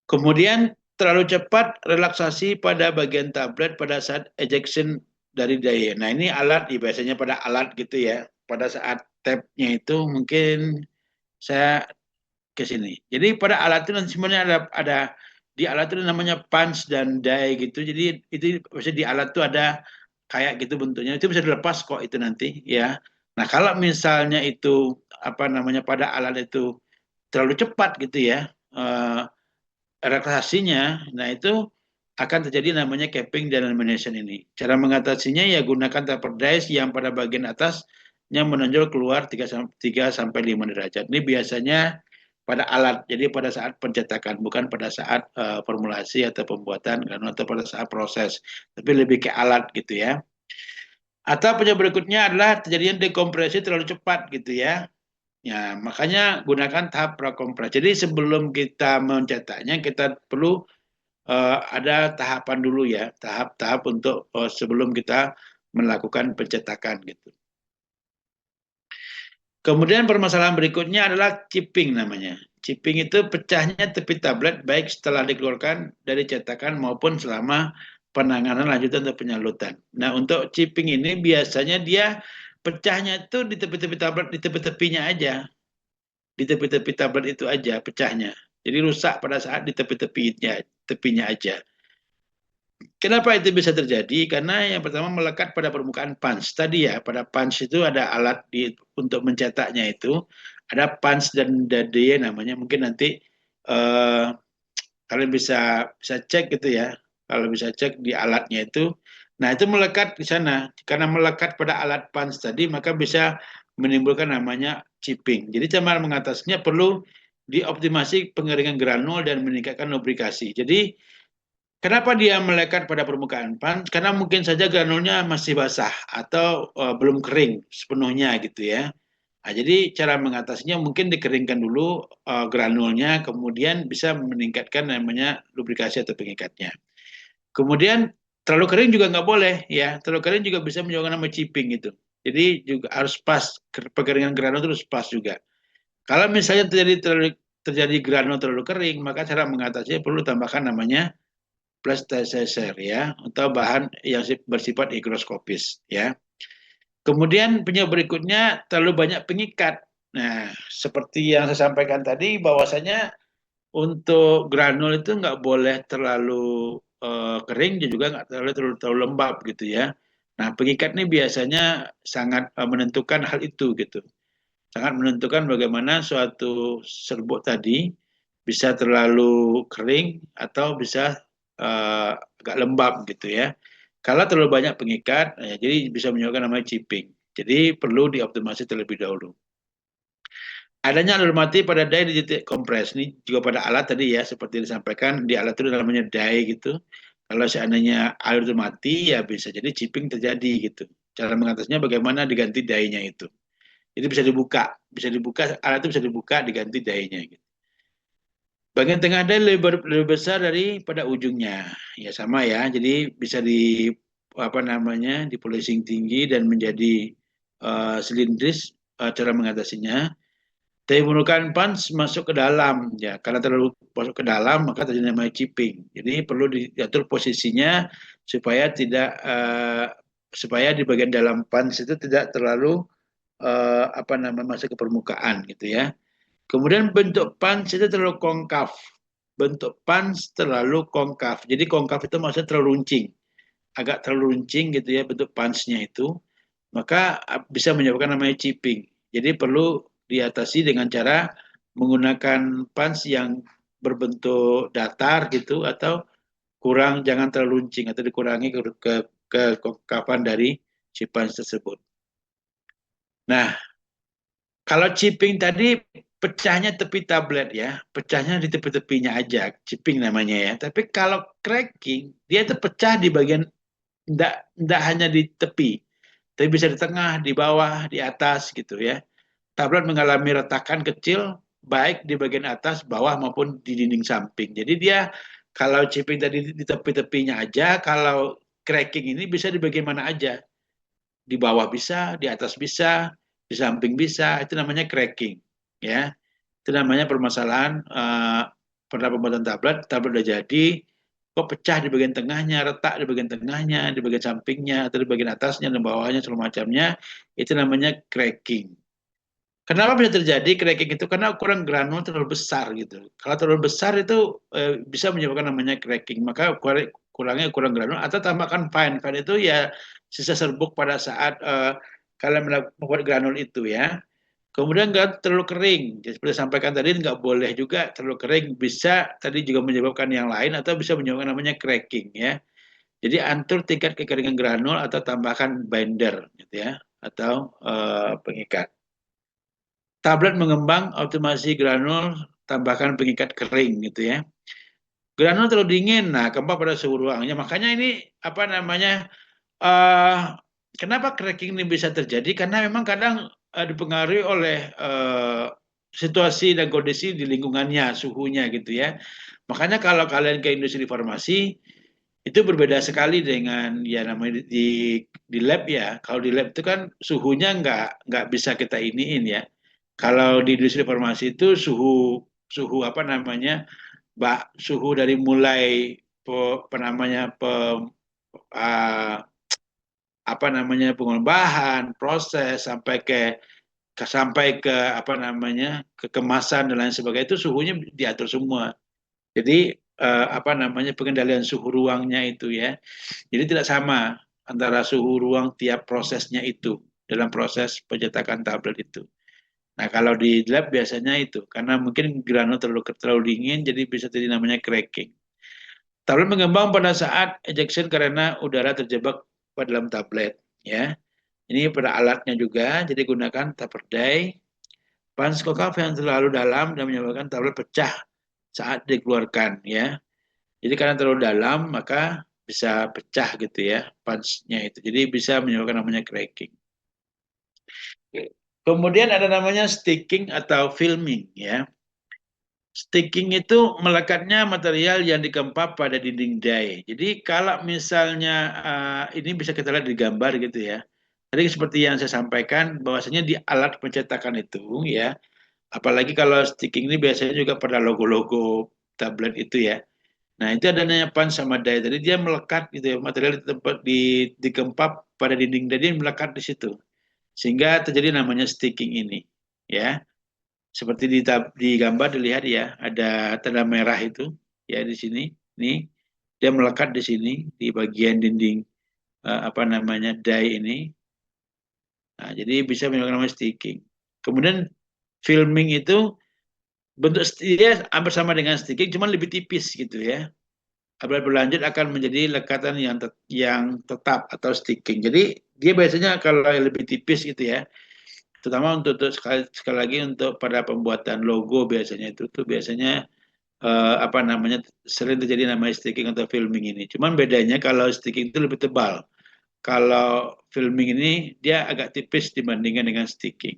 Kemudian terlalu cepat relaksasi pada bagian tablet pada saat ejection dari daya. Nah, ini alat biasanya pada alat gitu ya. Pada saat tab-nya itu mungkin saya ke sini. Jadi pada alat itu sebenarnya ada di alat itu namanya punch dan die gitu. Jadi itu biasanya di alat itu ada kayak gitu bentuknya. Itu bisa dilepas kok itu nanti ya. Nah, kalau misalnya itu apa namanya pada alat itu terlalu cepat gitu ya. Relaksasinya, nah itu akan terjadi namanya capping dan lamination ini. Cara mengatasinya ya gunakan taper dice yang pada bagian atasnya menonjol keluar 3 sampai 5 derajat. Ini biasanya pada alat, jadi pada saat pencetakan, bukan pada saat formulasi atau pembuatan atau pada saat proses, tapi lebih ke alat gitu ya. Atau penyebab berikutnya adalah terjadinya dekompresi terlalu cepat gitu ya. Ya, makanya gunakan tahap prakompres. Jadi sebelum kita mencetaknya, kita perlu ada tahapan dulu ya, tahap-tahap untuk sebelum kita melakukan pencetakan gitu. Kemudian permasalahan berikutnya adalah chipping namanya. Chipping itu pecahnya tepi tablet baik setelah dikeluarkan dari cetakan maupun selama penanganan lanjutan atau penyalutan. Nah, untuk chipping ini biasanya dia pecahnya itu di tepi-tepi tablet, di tepi-tepinya aja. Di tepi-tepi tablet itu aja pecahnya. Jadi rusak pada saat di tepinya aja. Kenapa itu bisa terjadi? Karena yang pertama melekat pada permukaan punch. Tadi ya, pada punch itu ada alat untuk mencetaknya itu. Ada punch dan dade namanya. Mungkin nanti kalian bisa cek gitu ya. Kalau bisa cek di alatnya itu. Nah, itu melekat di sana. Karena melekat pada alat punch tadi, maka bisa menimbulkan namanya chipping. Jadi cara mengatasinya perlu dioptimasi pengeringan granul dan meningkatkan lubrikasi. Jadi kenapa dia melekat pada permukaan punch? Karena mungkin saja granulnya masih basah atau belum kering sepenuhnya gitu ya. Nah, jadi cara mengatasinya mungkin dikeringkan dulu granulnya, kemudian bisa meningkatkan namanya lubrikasi atau pengikatnya. Kemudian terlalu kering juga nggak boleh ya. Terlalu kering juga bisa menyebabkan nama chipping gitu. Jadi juga harus pas, pengeringan granul itu harus pas juga. Kalau misalnya terjadi terlalu terjadi granul terlalu kering, maka cara mengatasinya perlu tambahkan namanya plasticizer ya, atau bahan yang bersifat higroskopis ya. Kemudian penyebab berikutnya terlalu banyak pengikat. Nah, seperti yang saya sampaikan tadi, bahwasanya untuk granul itu nggak boleh terlalu kering dan juga nggak terlalu lembab gitu ya. Nah, pengikat ini biasanya sangat menentukan hal itu gitu. Sangat menentukan bagaimana suatu serbuk tadi bisa terlalu kering atau bisa agak lembab gitu ya. Kalau terlalu banyak pengikat, ya, jadi bisa menyebabkan namanya chipping. Jadi perlu dioptimasi terlebih dahulu. Adanya alur mati pada die di titik kompres. Ini juga pada alat tadi ya, seperti disampaikan, di alat itu namanya die gitu. Kalau seandainya alur itu mati, ya bisa jadi chipping terjadi gitu. Cara mengatasinya bagaimana diganti die-nya itu. Jadi bisa dibuka, alat itu bisa dibuka, diganti die-nya gitu. Bagian tengah die lebih besar daripada ujungnya. Ya sama ya, jadi bisa di polishing tinggi dan menjadi silindris cara mengatasinya. Tapi memerlukan punch masuk ke dalam ya, karena terlalu masuk ke dalam maka terjadi namanya chipping. Jadi perlu diatur posisinya supaya tidak supaya di bagian dalam punch itu tidak terlalu masuk ke permukaan gitu ya. Kemudian bentuk punch itu terlalu konkav. Bentuk punch terlalu konkav. Jadi konkav itu maksudnya terlalu runcing. Agak terlalu runcing gitu ya bentuk punch-nya itu. Maka bisa menyebabkan namanya chipping. Jadi perlu diatasi dengan cara menggunakan punch yang berbentuk datar gitu atau jangan terlalu runcing atau dikurangi kekavan dari si punch tersebut. Nah, kalau chipping tadi pecahnya tepi tablet ya, pecahnya di tepi-tepinya aja, chipping namanya ya. Tapi kalau cracking, dia itu pecah di bagian, enggak hanya di tepi, tapi bisa di tengah, di bawah, di atas gitu ya. Tablet mengalami retakan kecil, baik di bagian atas, bawah maupun di dinding samping. Jadi dia kalau chipping tadi di tepi-tepinya aja, kalau cracking ini bisa di bagian mana aja. Di bawah bisa, di atas bisa, di samping bisa, itu namanya cracking ya. Itu namanya permasalahan pada pembuatan tablet udah jadi kok pecah di bagian tengahnya, retak di bagian tengahnya, di bagian sampingnya atau di bagian atasnya dan bawahnya segala macamnya, itu namanya cracking. Kenapa bisa terjadi cracking itu? Karena ukuran granul terlalu besar gitu. Kalau terlalu besar itu bisa menyebabkan namanya cracking. Maka kurangnya ukuran granul atau tambahkan fine. Fine itu ya sisa serbuk pada saat kalian membuat granul itu ya. Kemudian nggak terlalu kering. Jadi, seperti sampaikan tadi nggak boleh juga terlalu kering. Bisa tadi juga menyebabkan yang lain atau bisa menyebabkan namanya cracking ya. Jadi atur tingkat kekeringan granul atau tambahkan binder gitu ya atau pengikat. Tablet mengembang, optimasi granul, tambahkan pengikat kering gitu ya. Granul terlalu dingin, nah kembang pada suhu ruangnya. Makanya ini kenapa cracking ini bisa terjadi? Karena memang kadang dipengaruhi oleh situasi dan kondisi di lingkungannya, suhunya gitu ya. Makanya kalau kalian ke industri farmasi itu berbeda sekali dengan ya namanya di lab ya. Kalau di lab itu kan suhunya nggak bisa kita iniin ya. Kalau di industri farmasi itu suhu suhu dari mulai pengolahan bahan, proses sampai ke kemasan dan lain sebagainya itu suhunya diatur semua. Jadi pengendalian suhu ruangnya itu ya. Jadi tidak sama antara suhu ruang tiap prosesnya itu dalam proses pencetakan tablet itu. Nah, kalau di lab biasanya itu, karena mungkin granul terlalu dingin, jadi bisa jadi namanya cracking. Tablet mengembang pada saat ejection karena udara terjebak pada dalam tablet. Ya, ini pada alatnya juga, jadi gunakan taper die, punch konkav yang terlalu dalam dan menyebabkan tablet pecah saat dikeluarkan. Ya, jadi karena terlalu dalam maka bisa pecah gitu ya punch-nya itu. Jadi bisa menyebabkan namanya cracking. Kemudian ada namanya sticking atau filming ya. Sticking itu melekatnya material yang dikempap pada dinding die. Jadi kalau misalnya ini bisa kita lihat di gambar gitu ya. Tadi seperti yang saya sampaikan bahwasanya di alat pencetakan itu ya Apalagi kalau sticking ini biasanya juga pada logo-logo tablet itu ya. Nah, itu ada namanya punch sama die. Jadi dia melekat gitu ya, material di tempat dikempap pada dinding dan dia melekat di situ. Sehingga terjadi namanya sticking ini, ya. Seperti di gambar dilihat ya, ada tanda merah itu ya di sini. Nih, dia melekat di sini di bagian dinding apa namanya die ini. Nah, jadi bisa menyebabkan namanya sticking. Kemudian filming itu bentuk dia hampir sama dengan sticking, cuma lebih tipis gitu ya. Apabila berlanjut akan menjadi lekatan yang tetap atau sticking. Jadi dia biasanya kalau lebih tipis gitu ya, terutama untuk sekali lagi untuk pada pembuatan logo biasanya itu tuh biasanya apa namanya sering terjadi namanya sticking atau filming ini. Cuman bedanya kalau sticking itu lebih tebal. Kalau filming ini dia agak tipis dibandingkan dengan sticking.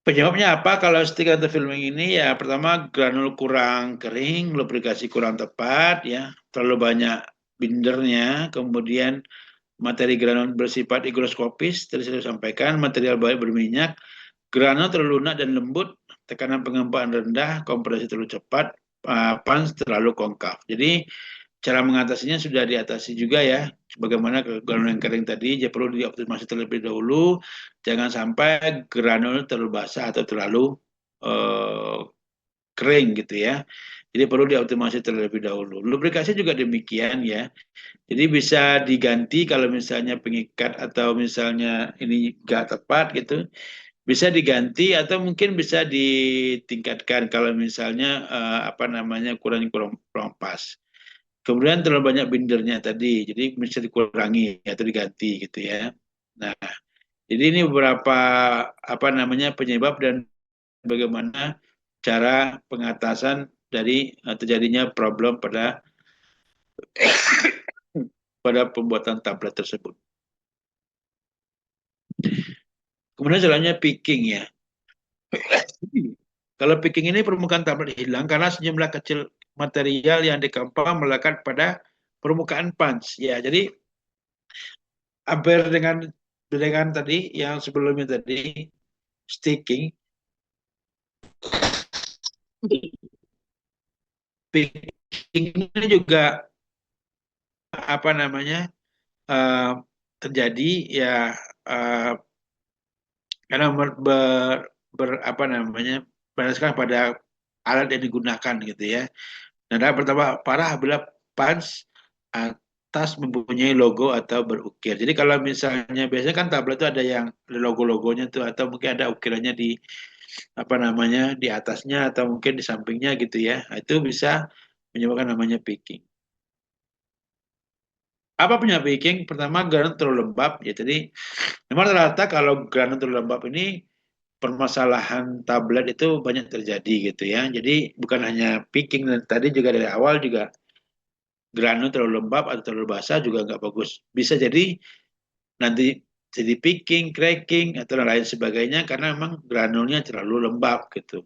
Penyebabnya apa kalau stick atau filming ini? Ya pertama granul kurang kering, lubrikasi kurang tepat, ya terlalu banyak bindernya, kemudian materi granul bersifat higroskopis, tadi saya sampaikan, material baik berminyak, granul terlalu lunak dan lembut, tekanan pengempaan rendah, kompresi terlalu cepat, punch terlalu konkav. Jadi cara mengatasinya sudah diatasi juga ya. Bagaimana granul yang kering tadi, dia perlu dioptimasi terlebih dahulu. Jangan sampai granul terlalu basah atau terlalu kering gitu ya. Jadi perlu dioptimasi terlebih dahulu. Lubrikasi juga demikian ya. Jadi bisa diganti kalau misalnya pengikat atau misalnya ini nggak tepat gitu. Bisa diganti atau mungkin bisa ditingkatkan kalau misalnya apa namanya kurang kurang pas. Kemudian terlalu banyak bindernya tadi, jadi bisa dikurangi atau diganti gitu ya. Nah, jadi ini beberapa apa namanya penyebab dan bagaimana cara pengatasan dari terjadinya problem pada pembuatan tablet tersebut. Kemudian selanjutnya picking ya. Kalau picking ini permukaan tablet hilang karena sejumlah kecil material yang dikempam melekat pada permukaan punch. Ya, jadi hampir dengan tadi yang sebelumnya tadi sticking, picking ini juga apa namanya terjadi ya karena apa namanya berdasarkan pada alat yang digunakan gitu ya. Nah, pertama parah apabila punch atas mempunyai logo atau berukir. Jadi kalau misalnya biasanya kan tablet itu ada yang logo-logonya tuh atau mungkin ada ukirannya di apa namanya di atasnya atau mungkin di sampingnya gitu ya. Nah, itu bisa menyebabkan namanya picking. Apa penyebab picking? Pertama granul terlalu lembab ya. Jadi memang rata-rata kalau granul terlalu lembab ini permasalahan tablet itu banyak terjadi gitu ya. Jadi bukan hanya picking dan tadi juga dari awal juga granul terlalu lembab atau terlalu basah juga nggak bagus. Bisa jadi nanti jadi picking, cracking atau lain sebagainya karena memang granulnya terlalu lembab gitu.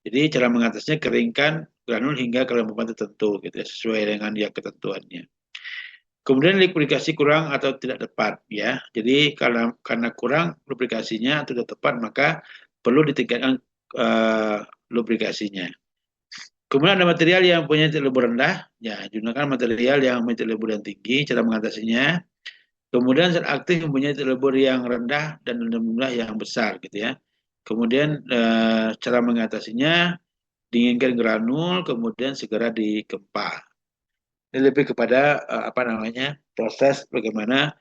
Jadi cara mengatasinya keringkan granul hingga kelembapan tertentu gitu ya, sesuai dengan yang ketentuannya. Kemudian lubrikasi kurang atau tidak tepat ya. Jadi karena kurang lubrikasinya atau tidak tepat maka perlu ditingkatkan lubrikasinya. Kemudian ada material yang punya titik lebur rendah, ya gunakan material yang memiliki titik lebur yang tinggi, cara mengatasinya. Kemudian zat aktif mempunyai titik lebur yang rendah dan jumlah yang besar, gitu ya. Kemudian cara mengatasinya, dinginkan granul, kemudian segera dikempa. Ini lebih kepada apa namanya proses bagaimana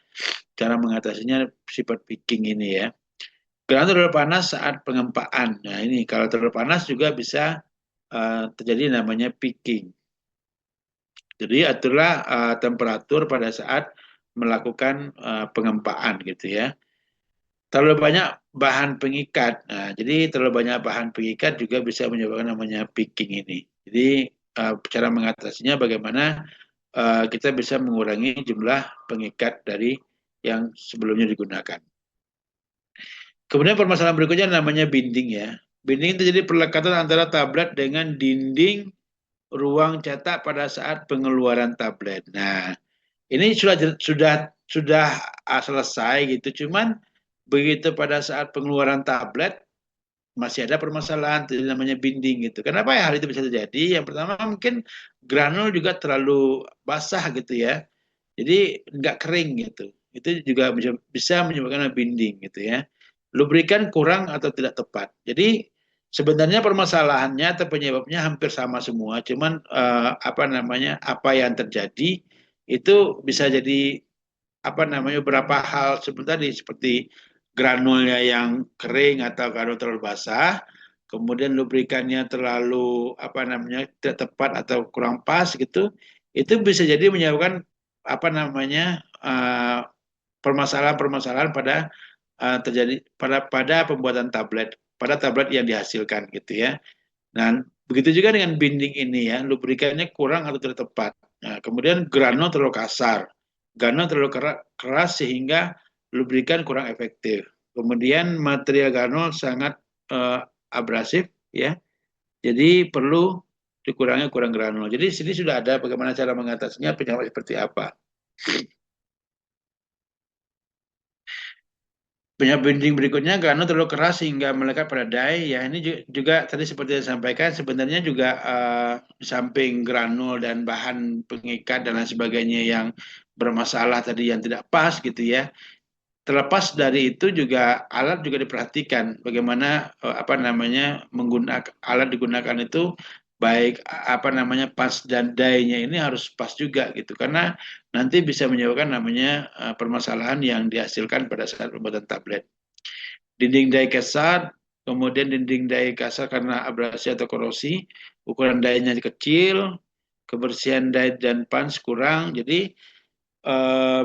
cara mengatasinya sifat picking ini ya. Granul terlalu panas saat pengempaan. Nah ini kalau terlalu panas juga bisa terjadi namanya picking. Jadi aturlah temperatur pada saat melakukan pengempaan gitu ya. Terlalu banyak bahan pengikat. Nah, jadi terlalu banyak bahan pengikat juga bisa menyebabkan namanya picking ini. Jadi cara mengatasinya bagaimana kita bisa mengurangi jumlah pengikat dari yang sebelumnya digunakan. Kemudian permasalahan berikutnya namanya binding ya. Binding itu jadi perlekatan antara tablet dengan dinding ruang cetak pada saat pengeluaran tablet. Nah, ini sudah selesai gitu. Cuman begitu pada saat pengeluaran tablet masih ada permasalahan itu namanya binding gitu. Kenapa ya hal itu bisa terjadi? Yang pertama mungkin granul juga terlalu basah gitu ya. Jadi nggak kering gitu. Itu juga bisa menyebabkan binding gitu ya. Lubrikan kurang atau tidak tepat. Jadi sebenarnya permasalahannya atau penyebabnya hampir sama semua, cuman apa yang terjadi itu bisa jadi beberapa hal seperti granulnya yang kering atau granul terlalu basah, kemudian lubrikannya terlalu tidak tepat atau kurang pas gitu, itu bisa jadi menyebabkan permasalahan-permasalahan terjadi pada pembuatan tablet yang dihasilkan gitu ya. Nah, begitu juga dengan binding ini ya, lubrikannya kurang atau tidak tepat. Nah, kemudian granul terlalu kasar, granul terlalu keras sehingga lubrikan kurang efektif. Kemudian material granul sangat abrasif ya, jadi perlu dikurangi kurang granul. Jadi sini sudah ada bagaimana cara mengatasinya, penyebab seperti apa. Penyebab binding berikutnya granul terlalu keras sehingga melekat pada die. Ya ini juga tadi seperti yang disampaikan sebenarnya juga di samping granul dan bahan pengikat dan lain sebagainya yang bermasalah tadi yang tidak pas gitu ya. Terlepas dari itu juga alat juga diperhatikan bagaimana menggunakan alat digunakan itu baik pas dan die-nya ini harus pas juga gitu karena nanti bisa menyebabkan permasalahan yang dihasilkan pada saat pembuatan tablet. Dinding die kasar, kemudian dinding die kasar karena abrasi atau korosi, ukuran die-nya kecil, kebersihan die dan punch kurang. Jadi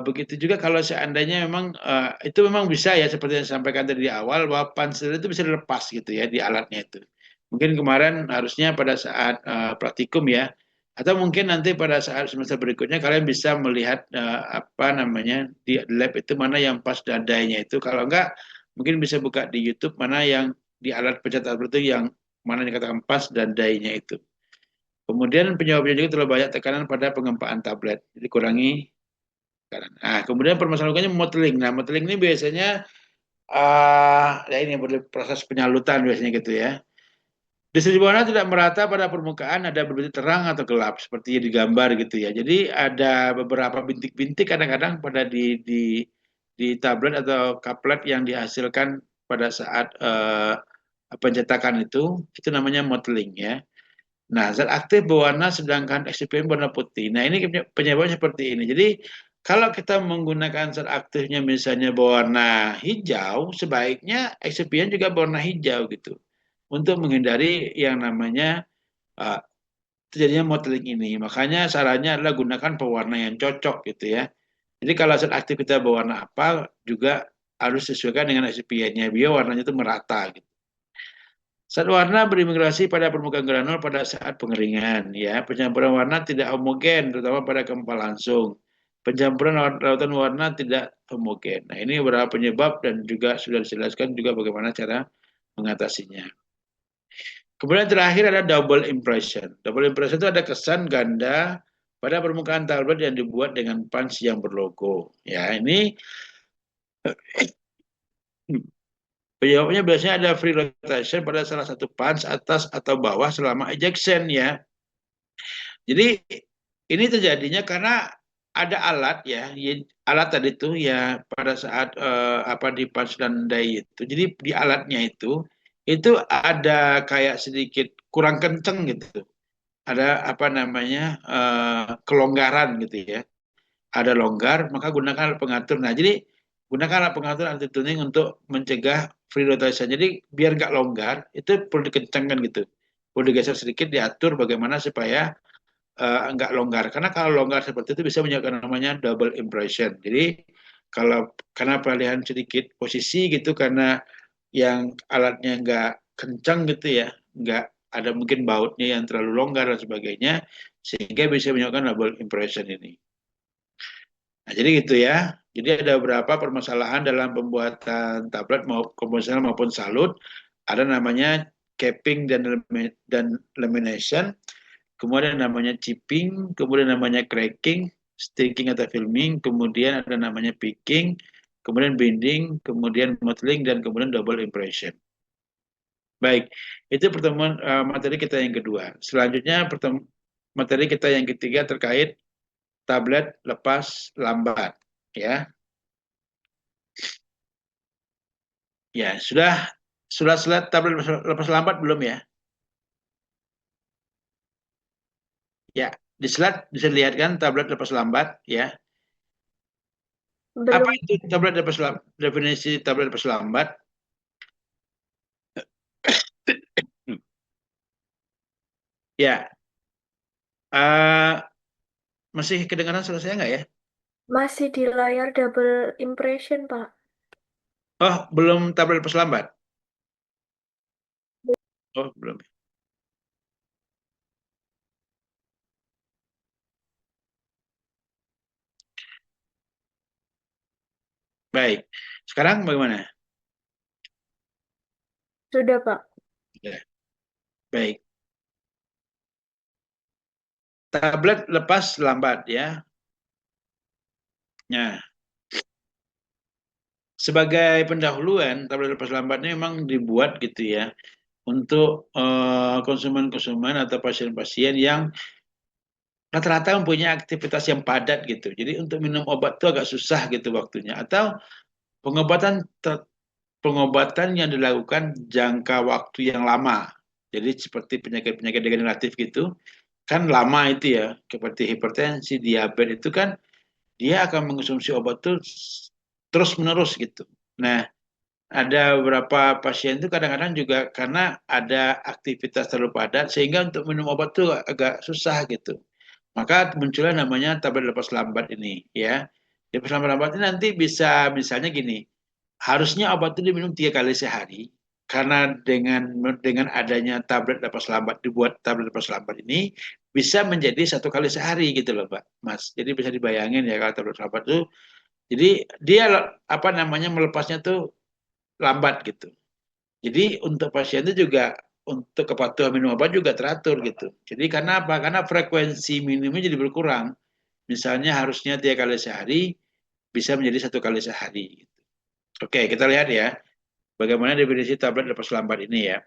begitu juga kalau seandainya memang itu memang bisa ya seperti yang disampaikan tadi di awal bahwa punch itu bisa dilepas gitu ya di alatnya itu. Mungkin kemarin harusnya pada saat praktikum ya, atau mungkin nanti pada saat semester berikutnya kalian bisa melihat di lab itu mana yang pas dan die-nya itu. Kalau enggak mungkin bisa buka di YouTube mana yang di alat pencetak itu yang mana dikatakan pas dan die-nya itu. Kemudian penyebabnya juga terlalu banyak tekanan pada pengempaan tablet. Jadi kurangi tekanan. Nah, kemudian permasalahannya modeling. Nah, modeling ini biasanya ya ini proses penyalutan biasanya gitu ya. Distribusi warna tidak merata pada permukaan, ada berbintik terang atau gelap seperti di gambar gitu ya. Jadi ada beberapa bintik-bintik kadang-kadang pada di tablet atau kaplet yang dihasilkan pada saat pencetakan itu namanya mottling ya. Nah, zat aktif berwarna sedangkan eksipien berwarna putih. Nah, ini penyebabnya seperti ini. Jadi kalau kita menggunakan zat aktifnya misalnya berwarna hijau, sebaiknya eksipien juga berwarna hijau gitu untuk menghindari yang namanya terjadinya mottling ini. Makanya sarannya adalah gunakan pewarna yang cocok gitu ya. Jadi kalau zat aktif kita berwarna apa juga harus sesuaikan dengan excipientnya biar warnanya itu merata gitu. Zat warna berimigrasi pada permukaan granul pada saat pengeringan ya. Pencampuran warna tidak homogen terutama pada kempal langsung. Pencampuran lautan warna tidak homogen. Nah, ini beberapa penyebab dan juga sudah dijelaskan juga bagaimana cara mengatasinya. Kemudian terakhir ada double impression. Double impression itu ada kesan ganda pada permukaan tablet yang dibuat dengan punch yang berlogo. Ya, ini penyebabnya biasanya ada free rotation pada salah satu punch atas atau bawah selama ejection ya. Jadi ini terjadinya karena ada alat ya, alat tadi itu ya pada saat di punch dan die itu. Jadi di alatnya itu ada kayak sedikit kurang kenceng gitu. Ada kelonggaran gitu ya. Ada longgar, maka gunakan alat pengatur. Nah, jadi gunakan alat pengatur anti tuning untuk mencegah free rotation. Jadi biar nggak longgar, itu perlu dikencangkan gitu. Perlu digeser sedikit, diatur bagaimana supaya nggak longgar. Karena kalau longgar seperti itu bisa menyebabkan namanya double impression. Jadi karena peralihan sedikit posisi gitu, karena yang alatnya nggak kencang gitu ya, nggak ada mungkin bautnya yang terlalu longgar dan sebagainya, sehingga bisa menyebabkan double impression ini. Nah, jadi gitu ya. Jadi ada beberapa permasalahan dalam pembuatan tablet konvensional maupun salut. Ada namanya capping dan lamination, kemudian namanya chipping, kemudian namanya cracking, sticking atau filming, kemudian ada namanya picking, kemudian binding, kemudian mottling, dan kemudian double impression. Baik, itu pertemuan materi kita yang kedua. Selanjutnya materi kita yang ketiga terkait tablet lepas lambat, ya. Ya, sudah slide tablet lepas lambat belum ya? Ya, di slide bisa dilihat kan tablet lepas lambat, ya. Apa Belum. itu tablet lepas lambat? Definisi tablet lepas lambat? Ya, masih kedengaran suara saya nggak ya? Masih di layar double impression, Pak. Oh, belum tablet lepas lambat? Oh, belum. Baik. Sekarang bagaimana? Sudah, Pak. Ya. Baik. Tablet lepas lambat ya. Nah, sebagai pendahuluan, tablet lepas lambat ini memang dibuat gitu ya untuk konsumen-konsumen atau pasien-pasien yang rata-rata mempunyai aktivitas yang padat gitu. Jadi untuk minum obat itu agak susah gitu waktunya. Atau pengobatan pengobatan yang dilakukan jangka waktu yang lama. Jadi seperti penyakit-penyakit degeneratif gitu, kan lama itu ya, seperti hipertensi, diabetes itu kan dia akan mengonsumsi obat itu terus-menerus gitu. Nah, ada beberapa pasien itu kadang-kadang juga karena ada aktivitas terlalu padat sehingga untuk minum obat itu agak susah gitu. Maka munculnya namanya tablet lepas lambat ini ya. Lepas lambat ini nanti bisa misalnya gini, harusnya obat itu diminum 3 kali sehari karena dengan adanya tablet lepas lambat dibuat tablet lepas lambat ini bisa menjadi 1 kali sehari gitu loh Pak Mas. Jadi bisa dibayangin ya kalau tablet lambat itu jadi dia apa namanya melepasnya tuh lambat gitu. Jadi untuk pasien itu juga untuk kepatuhan minum obat juga teratur gitu. Jadi karena apa? Karena frekuensi minumnya jadi berkurang. Misalnya harusnya 3 kali sehari bisa menjadi 1 kali sehari. Oke, kita lihat ya bagaimana definisi tablet lepas lambat ini ya.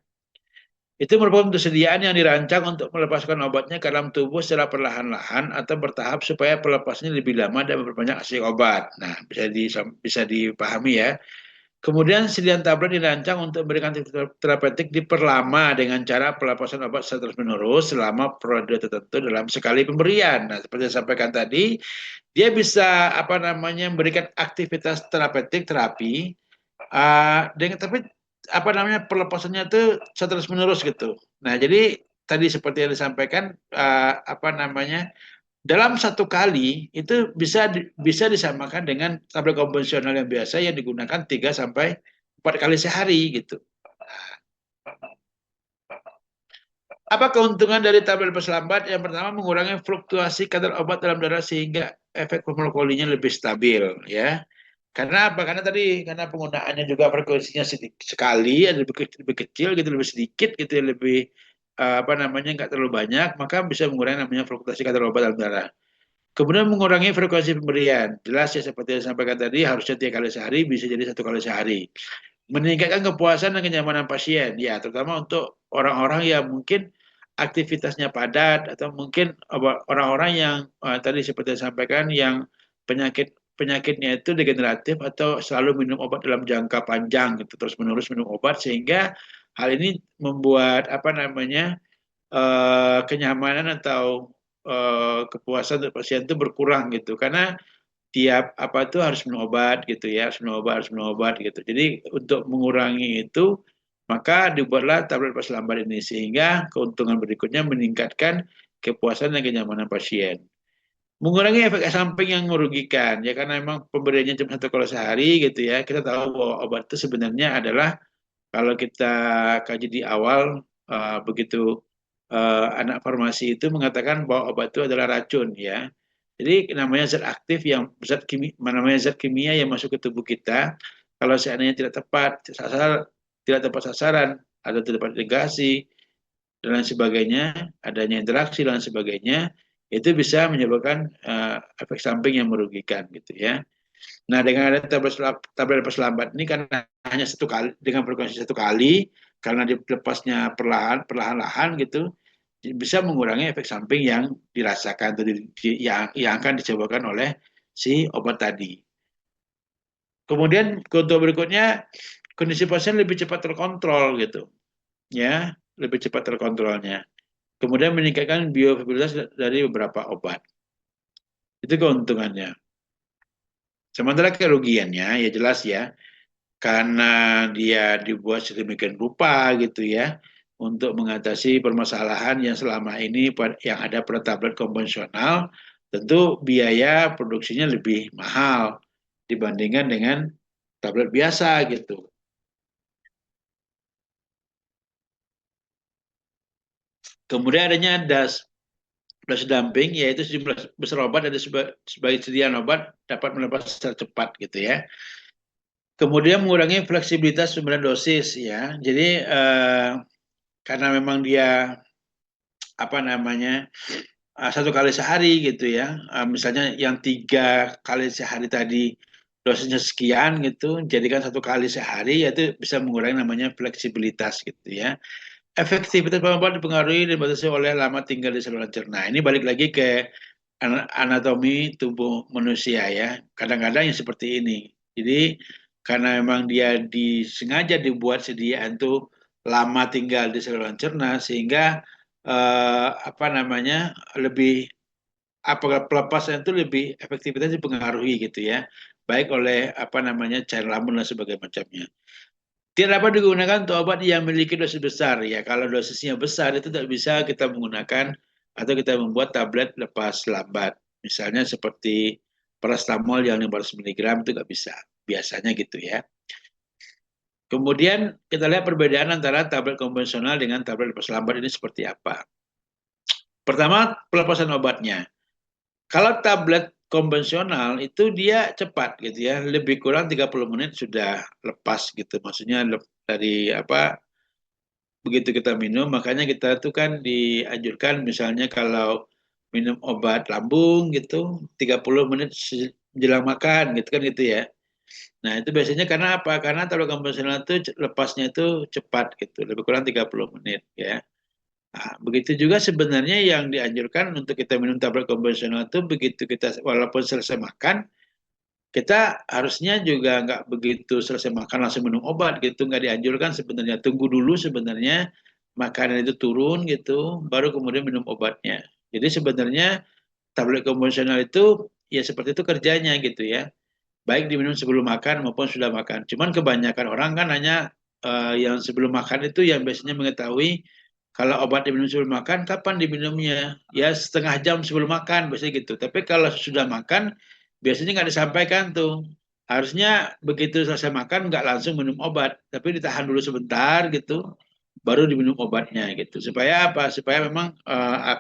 Itu merupakan persediaan yang dirancang untuk melepaskan obatnya ke dalam tubuh secara perlahan-lahan atau bertahap supaya pelepasnya lebih lama dan memperbanyak aksi obat. Nah, bisa dipahami ya. Kemudian sediaan tablet dirancang untuk memberikan terapeutik diperlama dengan cara pelepasan obat secara terus-menerus selama periode tertentu dalam sekali pemberian. Nah, seperti yang saya sampaikan tadi, dia bisa apa namanya memberikan aktivitas terapeutik terapi dengan tapi apa namanya pelepasannya itu secara terus-menerus gitu. Nah, jadi tadi seperti yang disampaikan apa namanya dalam 1 kali itu bisa disamakan dengan tablet konvensional yang biasa yang digunakan 3 sampai 4 kali sehari gitu. Apa keuntungan dari tablet lepas lambat? Yang pertama mengurangi fluktuasi kadar obat dalam darah sehingga efek farmakologinya lebih stabil ya. Karena apa? Karena penggunaannya juga frekuensinya sekali, lebih kecil gitu, lebih sedikit gitu, lebih apa namanya nggak terlalu banyak, maka bisa mengurangi namanya fluktuasi kadar obat dalam darah. Kemudian mengurangi frekuensi pemberian. Jelas ya seperti yang saya sampaikan tadi, harusnya 3 kali sehari, bisa jadi 1 kali sehari. Meningkatkan kepuasan dan kenyamanan pasien. Ya, terutama untuk orang-orang yang mungkin aktivitasnya padat atau mungkin orang-orang yang tadi seperti yang saya sampaikan yang penyakitnya itu degeneratif atau selalu minum obat dalam jangka panjang gitu, terus menerus minum obat sehingga hal ini membuat apa namanya kenyamanan atau kepuasan untuk pasien itu berkurang gitu karena tiap apa itu harus minum obat gitu ya, harus minum obat gitu. Jadi untuk mengurangi itu maka dibuatlah tablet lepas lambat ini sehingga keuntungan berikutnya meningkatkan kepuasan dan kenyamanan pasien. Mengurangi efek samping yang merugikan ya karena memang pemberiannya cuma 1 kali sehari gitu ya. Kita tahu bahwa obat itu sebenarnya adalah kalau kita kaji di awal begitu anak farmasi itu mengatakan bahwa obat itu adalah racun ya. Jadi namanya zat aktif yang namanya zat kimia yang masuk ke tubuh kita kalau seandainya tidak tepat sasaran atau tidak tepat indikasi dan lain sebagainya, adanya interaksi dan lain sebagainya, itu bisa menyebabkan efek samping yang merugikan gitu ya. Nah, dengan ada tablet lepas lambat ini karena hanya satu kali dengan frekuensi satu kali, karena dilepasnya perlahan-lahan gitu, bisa mengurangi efek samping yang dirasakan atau yang akan disebabkan oleh si obat tadi. Kemudian untuk berikutnya kondisi pasien lebih cepat terkontrol gitu, ya, lebih cepat terkontrolnya. Kemudian meningkatkan bioavailabilitas dari beberapa obat. Itu keuntungannya. Sementara kerugiannya ya jelas ya, karena dia dibuat sedemikian rupa gitu ya, untuk mengatasi permasalahan yang selama ini yang ada pada tablet konvensional, tentu biaya produksinya lebih mahal dibandingkan dengan tablet biasa gitu. Kemudian adanya dose dumping, yaitu sejumlah besar obat ada sebagai sediaan obat dapat melepas secara cepat gitu ya. Kemudian mengurangi fleksibilitas pemberian dosis ya. Jadi karena memang dia apa namanya satu kali sehari gitu ya. Misalnya yang 3 kali sehari tadi dosisnya sekian gitu, jadikan satu kali sehari, yaitu bisa mengurangi namanya fleksibilitas gitu ya. Efektivitas obat dipengaruhi dan dibatasi oleh lama tinggal di saluran cerna. Ini balik lagi ke anatomi tubuh manusia ya. Kadang-kadang yang seperti ini. Jadi karena memang dia disengaja dibuat sediaan tuh lama tinggal di saluran cerna sehingga apa namanya lebih apakah pelepasan itu lebih efektivitas dipengaruhi gitu ya, baik oleh apa namanya cairan lambung dan sebagainya macamnya. Tidak dapat digunakan untuk obat yang memiliki dosis besar ya. Kalau dosisnya besar itu tidak bisa kita menggunakan atau kita membuat tablet lepas lambat. Misalnya seperti paracetamol yang 500 mg itu nggak bisa. Biasanya gitu ya. Kemudian kita lihat perbedaan antara tablet konvensional dengan tablet lepas lambat ini seperti apa. Pertama, pelepasan obatnya. Kalau tablet konvensional itu dia cepat gitu ya, lebih kurang 30 menit sudah lepas gitu. Maksudnya dari apa begitu kita minum, makanya kita tuh kan dianjurkan misalnya kalau minum obat lambung gitu 30 menit jelang makan gitu kan gitu ya. Nah, itu biasanya karena apa? Karena tablet konvensional itu lepasnya itu cepat gitu, lebih kurang 30 menit ya. Nah, begitu juga sebenarnya yang dianjurkan untuk kita minum tablet konvensional itu begitu kita walaupun selesai makan, kita harusnya juga nggak begitu selesai makan langsung minum obat gitu, nggak dianjurkan sebenarnya. Tunggu dulu sebenarnya makanan itu turun gitu, baru kemudian minum obatnya. Jadi sebenarnya tablet konvensional itu ya seperti itu kerjanya gitu ya. Baik diminum sebelum makan maupun sudah makan. Cuman kebanyakan orang kan hanya yang sebelum makan itu yang biasanya mengetahui kalau obat diminum sebelum makan, kapan diminumnya? Ya setengah jam sebelum makan, biasanya gitu. Tapi kalau sudah makan, biasanya nggak disampaikan tuh. Harusnya begitu selesai makan, nggak langsung minum obat. Tapi ditahan dulu sebentar gitu, baru diminum obatnya gitu. Supaya apa? Supaya memang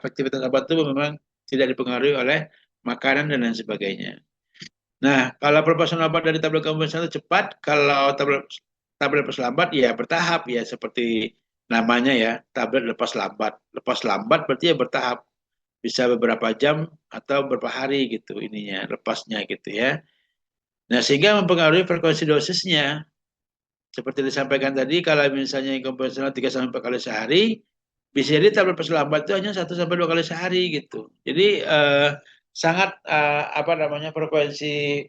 efektivitas obat itu memang tidak dipengaruhi oleh makanan dan lain sebagainya. Nah, kalau pelepasan obat dari tablet konvensional itu cepat, kalau tablet lepas lambat ya bertahap ya seperti namanya ya, tablet lepas lambat. Lepas lambat berarti ya bertahap, bisa beberapa jam atau beberapa hari gitu ininya, lepasnya gitu ya. Nah, sehingga mempengaruhi frekuensi dosisnya. Seperti disampaikan tadi, kalau misalnya yang konvensional 3 sampai 4 kali sehari, bisa jadi tablet lepas lambat itu hanya 1 sampai 2 kali sehari gitu. Jadi sangat apa namanya frekuensi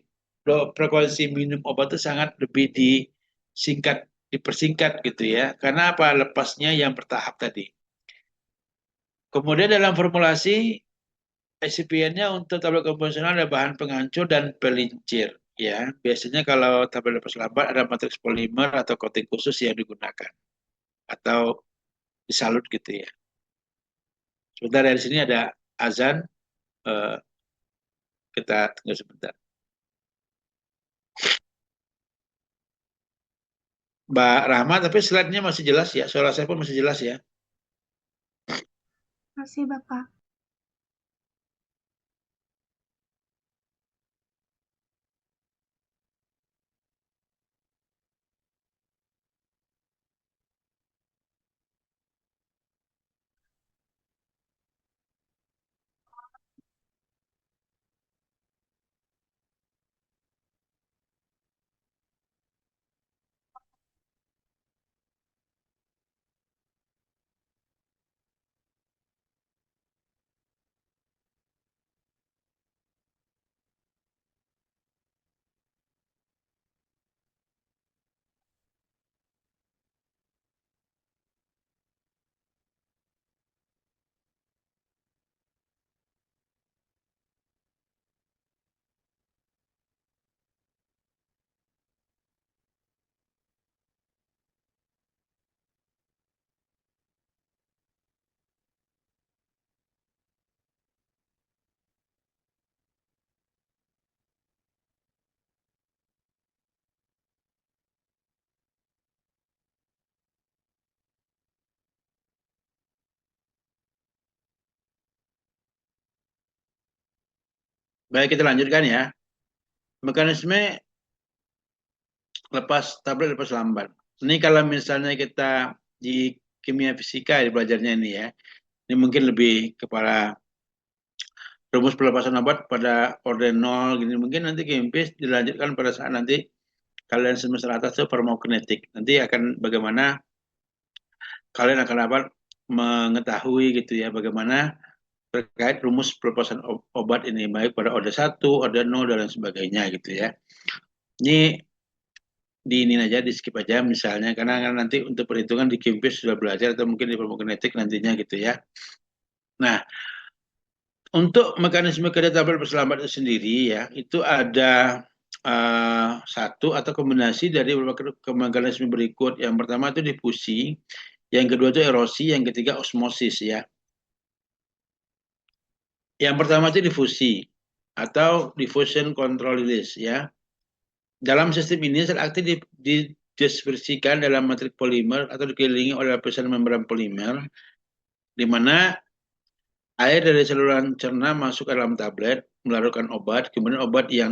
minum obat itu sangat lebih dipersingkat gitu ya. Karena apa? Lepasnya yang bertahap tadi. Kemudian dalam formulasi excipientnya untuk tablet konvensional ada bahan penghancur dan pelincir. Ya, biasanya kalau tablet lepas lambat ada matriks polimer atau coating khusus yang digunakan atau disalut gitu ya. Sebentar dari sini ada azan, eh, kita tunggu sebentar. Mbak Rahma, tapi slide-nya masih jelas ya, suara saya pun masih jelas ya. Masih, Bapak. Baik, kita lanjutkan ya. Mekanisme lepas lambat. Ini kalau misalnya kita di kimia fisika ya belajarnya ini ya. Ini mungkin lebih kepada rumus pelepasan obat pada orden 0 gini. Mungkin nanti kimpis dilanjutkan pada saat nanti kalian semester atas itu farmakokinetik. Nanti akan bagaimana kalian akan dapat mengetahui gitu ya bagaimana terkait rumus pelepasan obat ini baik pada orde 1, orde 0 dan lain sebagainya gitu ya. Ini di ini aja di skip aja misalnya karena nanti untuk perhitungan di kimpis sudah belajar atau mungkin di farmakokinetik nantinya gitu ya. Nah, untuk mekanisme kerja tabel perselambat itu sendiri ya, itu ada satu atau kombinasi dari beberapa mekanisme berikut. Yang pertama itu difusi, yang kedua itu erosi, yang ketiga osmosis ya. Yang pertama itu difusi atau diffusion control release ya. Dalam sistem ini zat aktif didispersikan dalam matrik polimer atau dikelilingi oleh lapisan membran polimer, di mana air dari saluran cerna masuk ke dalam tablet, melarutkan obat, kemudian obat yang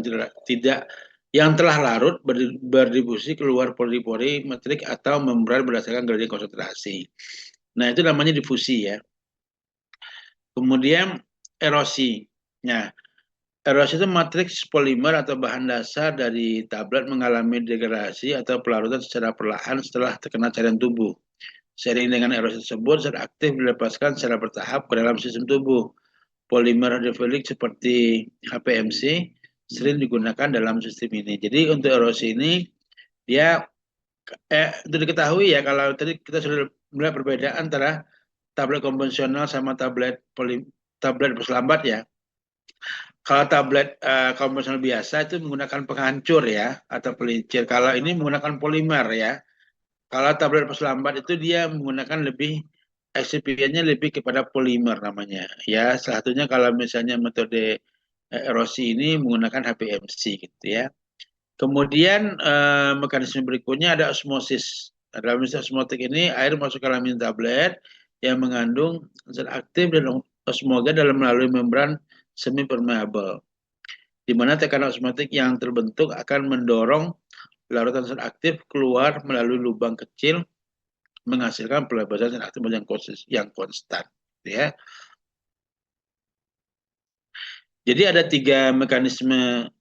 yang telah larut berdistribusi keluar pori-pori matrik atau membran berdasarkan gradien konsentrasi. Nah, itu namanya difusi ya. Kemudian erosi. Nah, erosi itu matriks polimer atau bahan dasar dari tablet mengalami degradasi atau pelarutan secara perlahan setelah terkena cairan tubuh. Seiring dengan erosi tersebut, zat aktif dilepaskan secara bertahap ke dalam sistem tubuh. Polimer hidrofilik seperti HPMC sering digunakan dalam sistem ini. Jadi untuk erosi ini dia untuk diketahui ya kalau tadi kita sudah melihat perbedaan antara tablet konvensional sama tablet perselambat ya. Kalau tablet konvensional biasa itu menggunakan penghancur ya atau pelincir. Kalau ini menggunakan polimer ya. Kalau tablet perselambat itu dia menggunakan excipientnya lebih kepada polimer namanya. Ya, salah satunya kalau misalnya metode erosi ini menggunakan HPMC gitu ya. Kemudian mekanisme berikutnya ada osmosis. Dalam istilah osmotik ini air masuk ke dalam tablet yang mengandung zat aktif dan osmoga dalam melalui membran semi permeable, di mana tekanan osmotik yang terbentuk akan mendorong larutan zat aktif keluar melalui lubang kecil, menghasilkan pelepasan zat aktif yang konstan. Ya. Jadi ada 3 mekanisme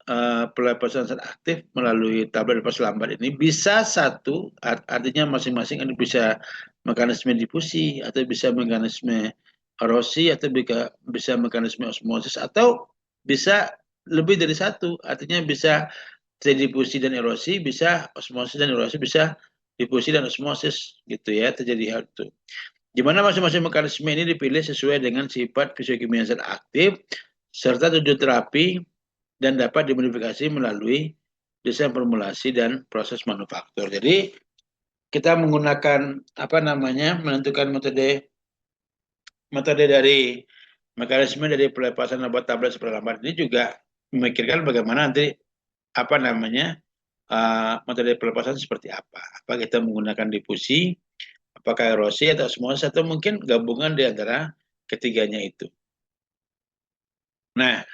pelepasan zat aktif melalui tablet lepas lambat ini. Bisa satu, artinya masing-masing ini bisa mekanisme difusi, atau bisa mekanisme erosi, atau bisa mekanisme osmosis, atau bisa lebih dari satu, artinya bisa difusi dan erosi, bisa osmosis dan erosi, bisa difusi dan osmosis gitu ya, terjadi hal itu. Di mana masing-masing mekanisme ini dipilih sesuai dengan sifat fisiokimia zat aktif serta tujuan terapi dan dapat dimodifikasi melalui desain formulasi dan proses manufaktur. Jadi kita menggunakan menentukan metode dari mekanisme dari pelepasan obat tablet seperti lambat ini juga memikirkan bagaimana nanti metode pelepasan seperti apa. Apa kita menggunakan difusi, apakah erosi atau osmosis, atau mungkin gabungan di antara ketiganya itu. Nah,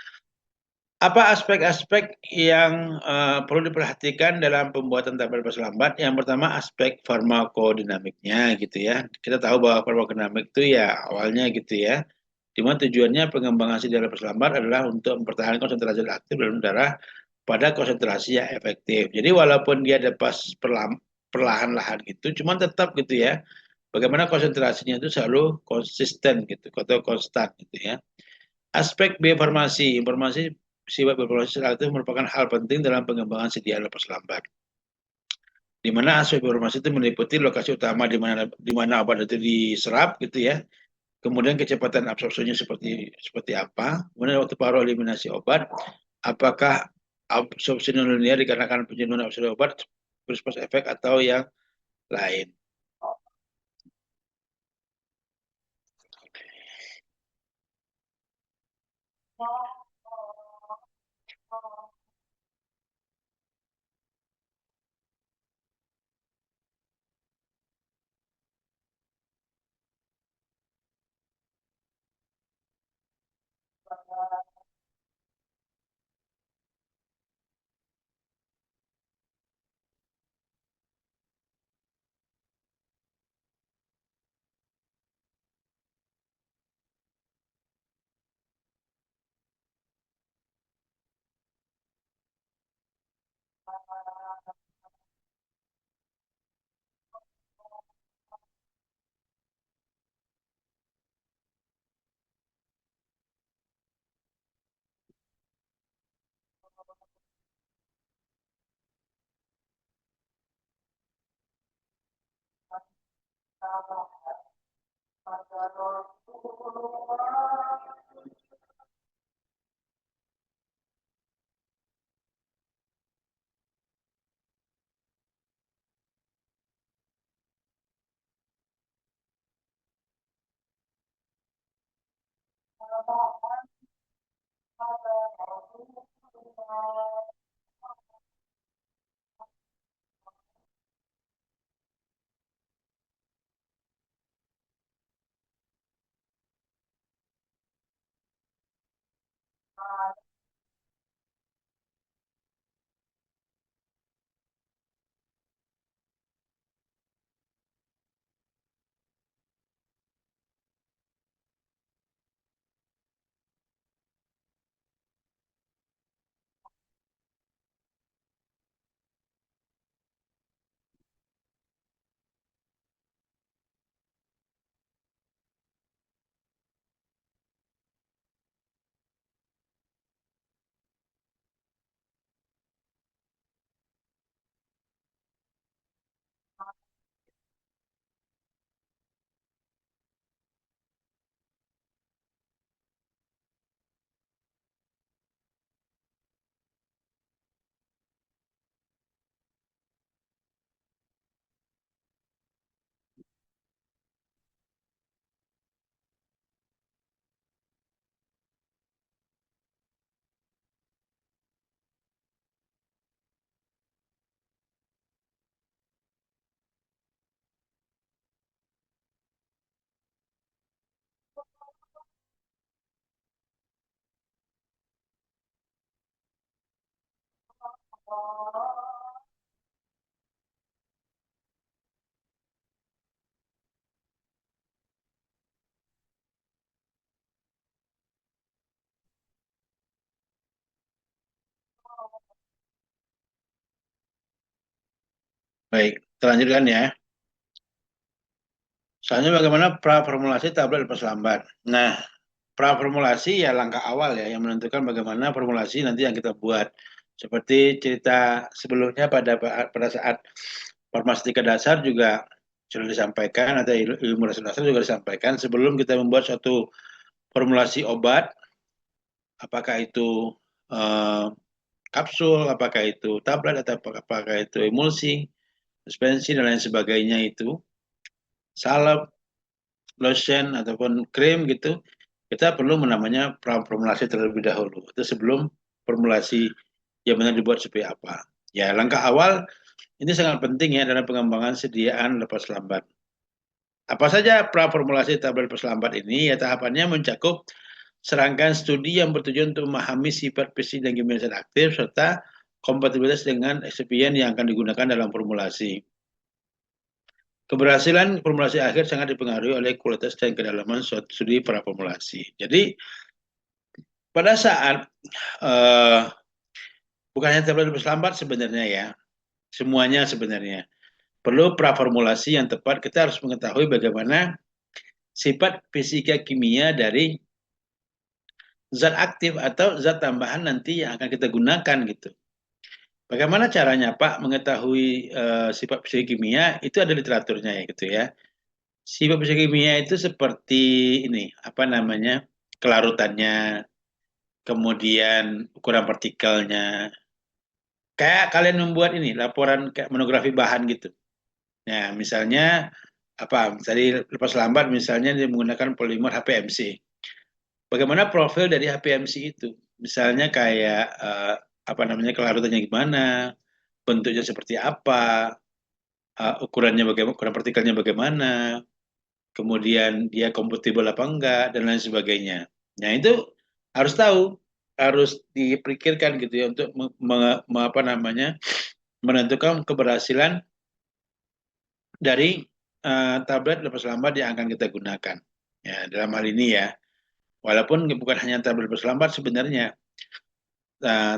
apa aspek-aspek yang perlu diperhatikan dalam pembuatan tablet perselambat? Yang pertama aspek farmakodinamiknya gitu ya. Kita tahu bahwa farmakodinamik itu ya awalnya gitu ya. Di mana tujuannya pengembangan si darah perselambat adalah untuk mempertahankan konsentrasi aktif dalam darah pada konsentrasi yang efektif. Jadi walaupun dia lepas perlahan-lahan gitu, cuman tetap gitu ya. Bagaimana konsentrasinya itu selalu konsisten gitu atau konstan gitu ya. Aspek biofarmasi, informasi sifat biofarmasi aktif merupakan hal penting dalam pengembangan sedia lepas lambat. Di mana aspek biofarmasi itu meliputi lokasi utama di mana obat itu diserap gitu ya. Kemudian kecepatan absorpsinya seperti apa, kemudian waktu paruh eliminasi obat, apakah absorpsi non-linear dikarenakan penjenuhan absorpsi obat, berspos efek atau yang lain. Baik, terlanjutkan ya. Soalnya bagaimana praformulasi tablet lepas lambat. Nah, praformulasi ya langkah awal ya yang menentukan bagaimana formulasi nanti yang kita buat. Seperti cerita sebelumnya pada saat formasi tingkat dasar juga sudah disampaikan, atau ilmu dasar juga disampaikan sebelum kita membuat suatu formulasi obat, apakah itu eh, kapsul, apakah itu tablet, atau apakah itu emulsi, suspensi dan lain sebagainya, itu salep, lotion ataupun krim gitu, kita perlu namanya formulasi terlebih dahulu. Itu sebelum formulasi yang benar dibuat seperti apa. Ya, langkah awal ini sangat penting ya dalam pengembangan sediaan lepas lambat. Apa saja praformulasi tablet lepas lambat ini? Ya, tahapannya mencakup serangkaian studi yang bertujuan untuk memahami sifat fisik dan kimia zat aktif serta kompatibilitas dengan eksipien yang akan digunakan dalam formulasi. Keberhasilan formulasi akhir sangat dipengaruhi oleh kualitas dan kedalaman suatu studi praformulasi. Jadi pada saat bukan hanya tablet lepas lambat sebenarnya ya, semuanya sebenarnya perlu praformulasi yang tepat. Kita harus mengetahui bagaimana sifat fisika kimia dari zat aktif atau zat tambahan nanti yang akan kita gunakan gitu. Bagaimana caranya Pak mengetahui sifat fisika kimia? Itu ada literaturnya ya gitu ya. Sifat fisika kimia itu seperti ini, apa namanya, kelarutannya, kemudian ukuran partikelnya. Kayak kalian membuat ini laporan kayak monografi bahan gitu. Nah, misalnya apa? Tadi lepas lambat misalnya dia menggunakan polimer HPMC. Bagaimana profil dari HPMC itu? Misalnya kayak apa namanya, kelarutannya gimana, bentuknya seperti apa, ukurannya bagaimana, ukuran partikelnya bagaimana, kemudian dia kompatibel apa enggak, dan lain sebagainya. Nah, itu harus tahu, harus dipikirkan gitu ya untuk apa namanya, menentukan keberhasilan dari tablet lepas lambat yang akan kita gunakan. Ya, dalam hal ini ya, walaupun bukan hanya tablet lepas lambat sebenarnya,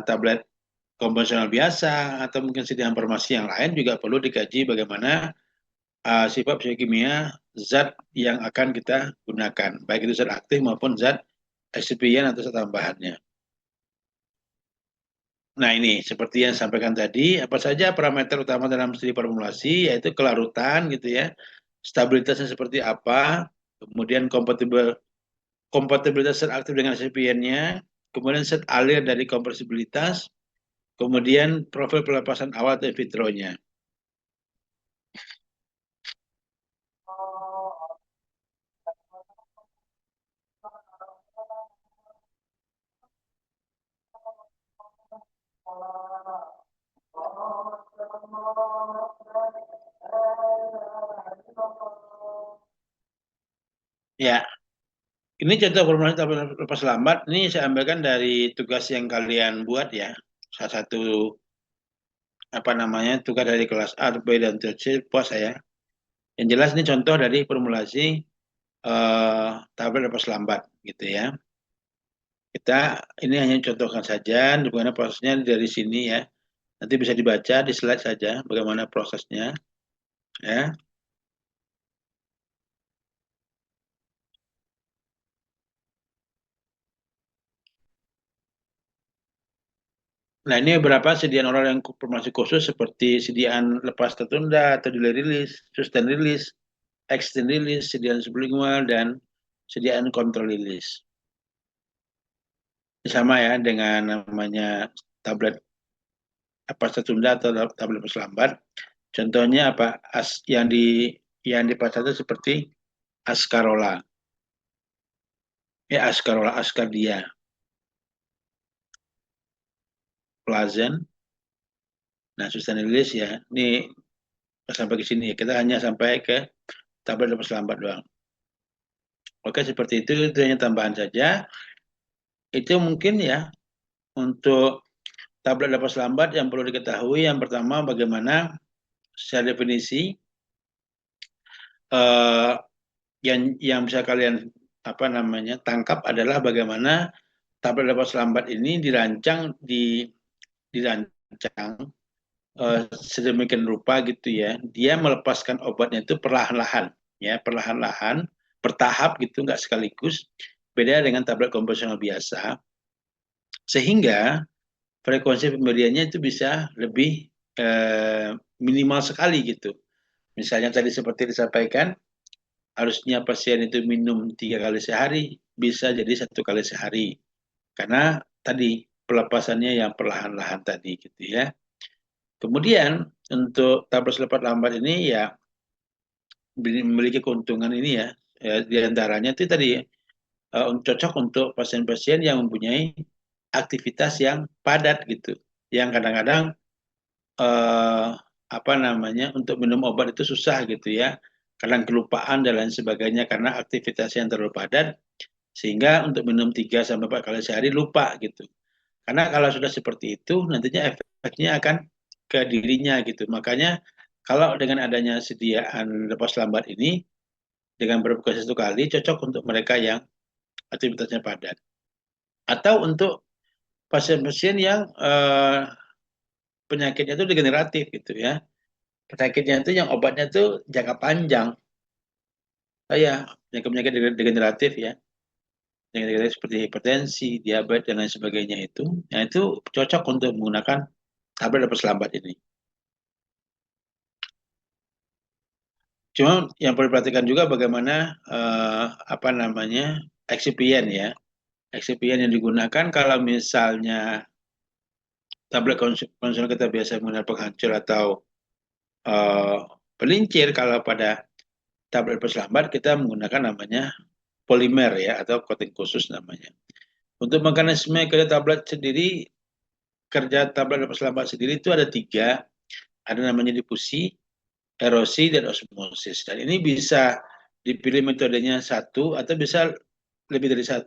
tablet konvensional biasa atau mungkin sediaan farmasi yang lain juga perlu dikaji bagaimana sifat kimia zat yang akan kita gunakan, baik itu zat aktif maupun zat eksipien atau zat tambahannya. Nah, ini seperti yang sampaikan tadi, apa saja parameter utama dalam studi formulasi, yaitu kelarutan gitu ya, stabilitasnya seperti apa, kemudian kompatibilitas zat aktif dengan resipiennya, kemudian zat alir dari kompresibilitas, kemudian profil pelepasan awal atau in vitronya. Ya, ini contoh formulasi tabel lepas lambat. Ini saya ambilkan dari tugas yang kalian buat ya. Salah satu tugas dari kelas A, B, dan C puas saya. Yang jelas ini contoh dari formulasi tabel lepas lambat gitu ya. Ini hanya contohkan saja bagaimana prosesnya dari sini ya. Nanti bisa dibaca di slide saja bagaimana prosesnya ya. Nah, ini beberapa sediaan oral yang informasi khusus seperti sediaan lepas tertunda atau delay release, sustain release, extend release, sediaan sublingual, dan sediaan kontrol release. Ini sama ya dengan namanya tablet lepas tertunda atau tablet lepas lambat. Contohnya apa? Yang dibaca itu seperti Ascarola. Ya, Ascarola, Ascardia. Plazen. Nah, sustain release ya. Ini sampai ke sini. Kita hanya sampai ke tablet lepas lambat doang. Oke, seperti itu hanya tambahan saja. Itu mungkin ya untuk tablet lepas lambat yang perlu diketahui. Yang pertama, bagaimana secara definisi yang bisa kalian tangkap adalah bagaimana tablet lepas lambat ini dirancang sedemikian rupa gitu ya. Dia melepaskan obatnya itu perlahan-lahan ya, perlahan-lahan, bertahap gitu, nggak sekaligus. Beda dengan tablet konvensional biasa, sehingga frekuensi pemberiannya itu bisa lebih minimal sekali gitu. Misalnya tadi seperti disampaikan, harusnya pasien itu minum 3 kali sehari, bisa jadi 1 kali sehari. Karena tadi pelepasannya yang perlahan-lahan tadi gitu ya. Kemudian untuk tablet lepas lambat ini ya memiliki keuntungan ini ya, di antaranya itu tadi cocok untuk pasien-pasien yang mempunyai aktivitas yang padat gitu, yang kadang-kadang untuk minum obat itu susah gitu ya, kadang kelupaan dan lain sebagainya karena aktivitas yang terlalu padat, sehingga untuk minum 3-4 kali sehari lupa gitu. Karena kalau sudah seperti itu, nantinya efeknya akan ke dirinya gitu. Makanya kalau dengan adanya sediaan lepas lambat ini, dengan berbuka 1 kali, cocok untuk mereka yang aktivitasnya padat. Atau untuk pasien-pasien yang penyakitnya itu degeneratif gitu ya. Penyakitnya itu yang obatnya itu jangka panjang. Penyakit-penyakit degeneratif ya. Penyakit seperti hipertensi, diabetes, dan lain sebagainya itu. Nah, itu cocok untuk menggunakan tablet lepas lambat ini. Cuma yang perlu diperhatikan juga bagaimana eksipien ya. Eksipien yang digunakan kalau misalnya tablet konvensional kita biasa menggunakan penghancur atau pelincir, kalau pada tablet lepas lambat kita menggunakan namanya polimer ya, atau coating khusus namanya. Untuk mekanisme kerja tablet lepas lambat sendiri itu ada 3. Ada namanya difusi, erosi, dan osmosis. Dan ini bisa dipilih metodenya 1 atau bisa lebih dari 1.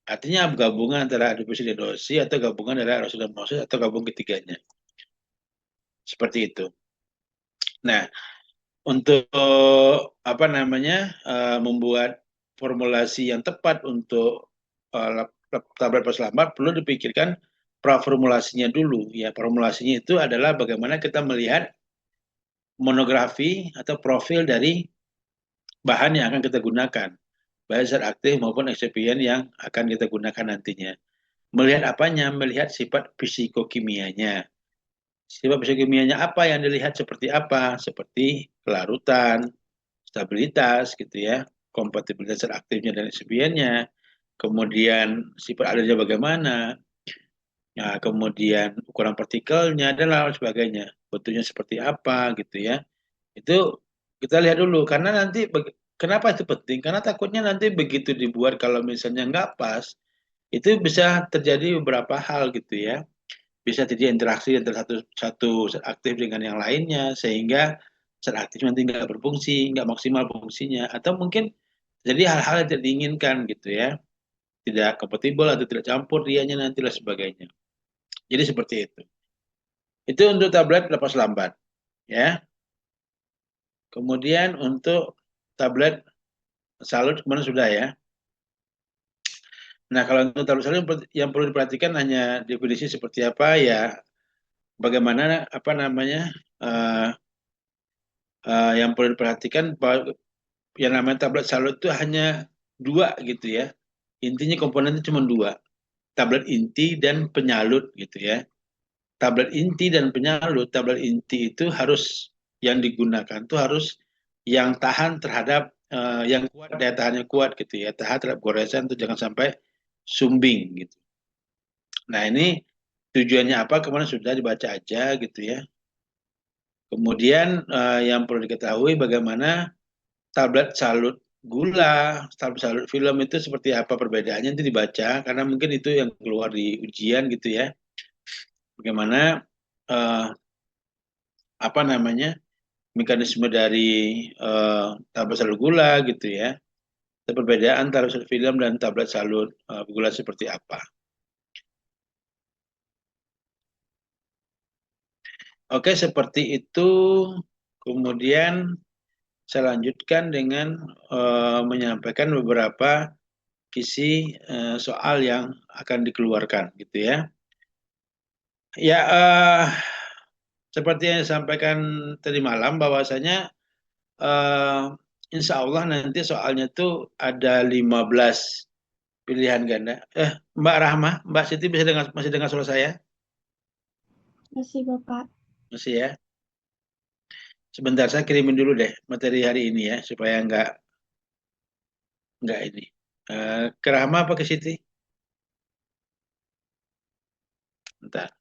Artinya gabungan antara difusi dan erosi, atau gabungan antara erosi dan osmosis, atau gabung ketiganya. Seperti itu. Nah, untuk membuat formulasi yang tepat untuk tablet lepas lambat, perlu dipikirkan praformulasinya dulu ya. Formulasinya itu adalah bagaimana kita melihat monografi atau profil dari bahan yang akan kita gunakan, baik zat aktif maupun eksipien yang akan kita gunakan nantinya. Melihat apanya? Melihat sifat fisikokimianya. Sifat fisikokimianya apa yang dilihat, seperti apa? Seperti kelarutan, stabilitas gitu ya, kompatibilitas aktifnya dan resipiennya, kemudian sifat alernya bagaimana, ya, kemudian ukuran partikelnya dan lain sebagainya, bentuknya seperti apa gitu ya. Itu kita lihat dulu karena nanti kenapa itu penting? Karena takutnya nanti begitu dibuat kalau misalnya nggak pas, itu bisa terjadi beberapa hal gitu ya. Bisa terjadi interaksi antara satu zat aktif dengan yang lainnya sehingga zat aktif nanti nggak berfungsi, nggak maksimal fungsinya, atau mungkin jadi hal-hal yang tidak diinginkan gitu ya, tidak kompatibel atau tidak campur dianya nanti dan sebagainya. Jadi seperti itu. Itu untuk tablet lepas lambat ya. Kemudian untuk tablet salut kemana sudah ya. Nah, kalau untuk tablet salut yang perlu diperhatikan hanya definisi seperti apa ya, bagaimana apa namanya uh, yang perlu diperhatikan bahwa yang namanya tablet salut itu hanya dua gitu ya. Intinya komponennya cuma dua, tablet inti dan penyalut gitu ya. Tablet inti dan penyalut, tablet inti itu harus yang digunakan itu harus yang tahan terhadap yang kuat, daya tahannya kuat gitu ya, tahan terhadap goresan itu jangan sampai sumbing gitu. Nah ini tujuannya apa kemarin sudah dibaca aja gitu ya. Kemudian yang perlu diketahui bagaimana tablet salut gula, tablet salut film itu seperti apa perbedaannya itu dibaca karena mungkin itu yang keluar di ujian gitu ya. Bagaimana eh, apa namanya mekanisme dari tablet salut gula gitu ya. Perbedaan tablet salut film dan tablet salut gula seperti apa. Oke, seperti itu. Kemudian saya lanjutkan dengan menyampaikan beberapa kisi soal yang akan dikeluarkan, gitu ya. Ya, seperti yang disampaikan tadi malam, bahwasanya eh, insya Allah nanti soalnya tuh ada 15 pilihan ganda. Mbak Rahma, Mbak Siti masih dengar suara saya? Masih Bapak. Masih ya. Sebentar, saya kirimin dulu deh materi hari ini ya, supaya nggak ini. Ke Rahma apa ke Siti? Bentar.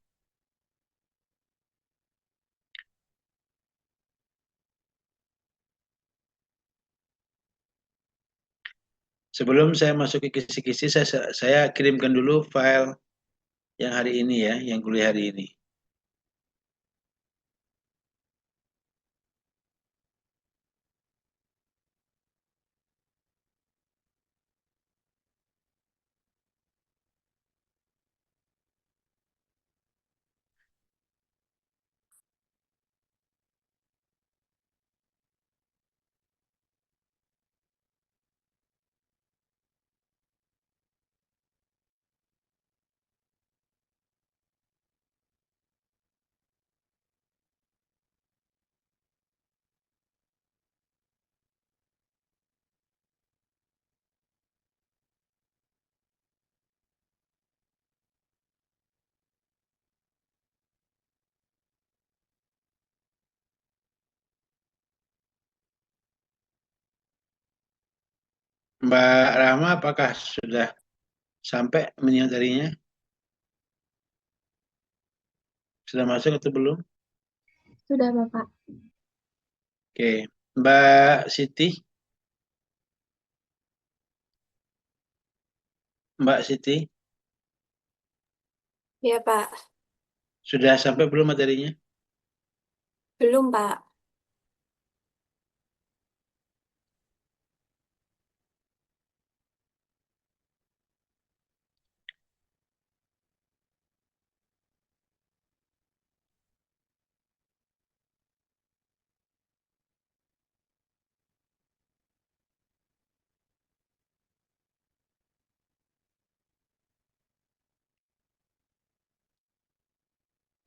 Sebelum saya masuk ke kisi-kisi, saya kirimkan dulu file yang hari ini ya, yang kuliah hari ini. Mbak Rahma, apakah sudah sampai materinya? Sudah masuk atau belum? Sudah Bapak. Oke, Mbak Siti, Mbak Siti, Ya, Pak. sudah sampai belum materinya? Belum, Pak.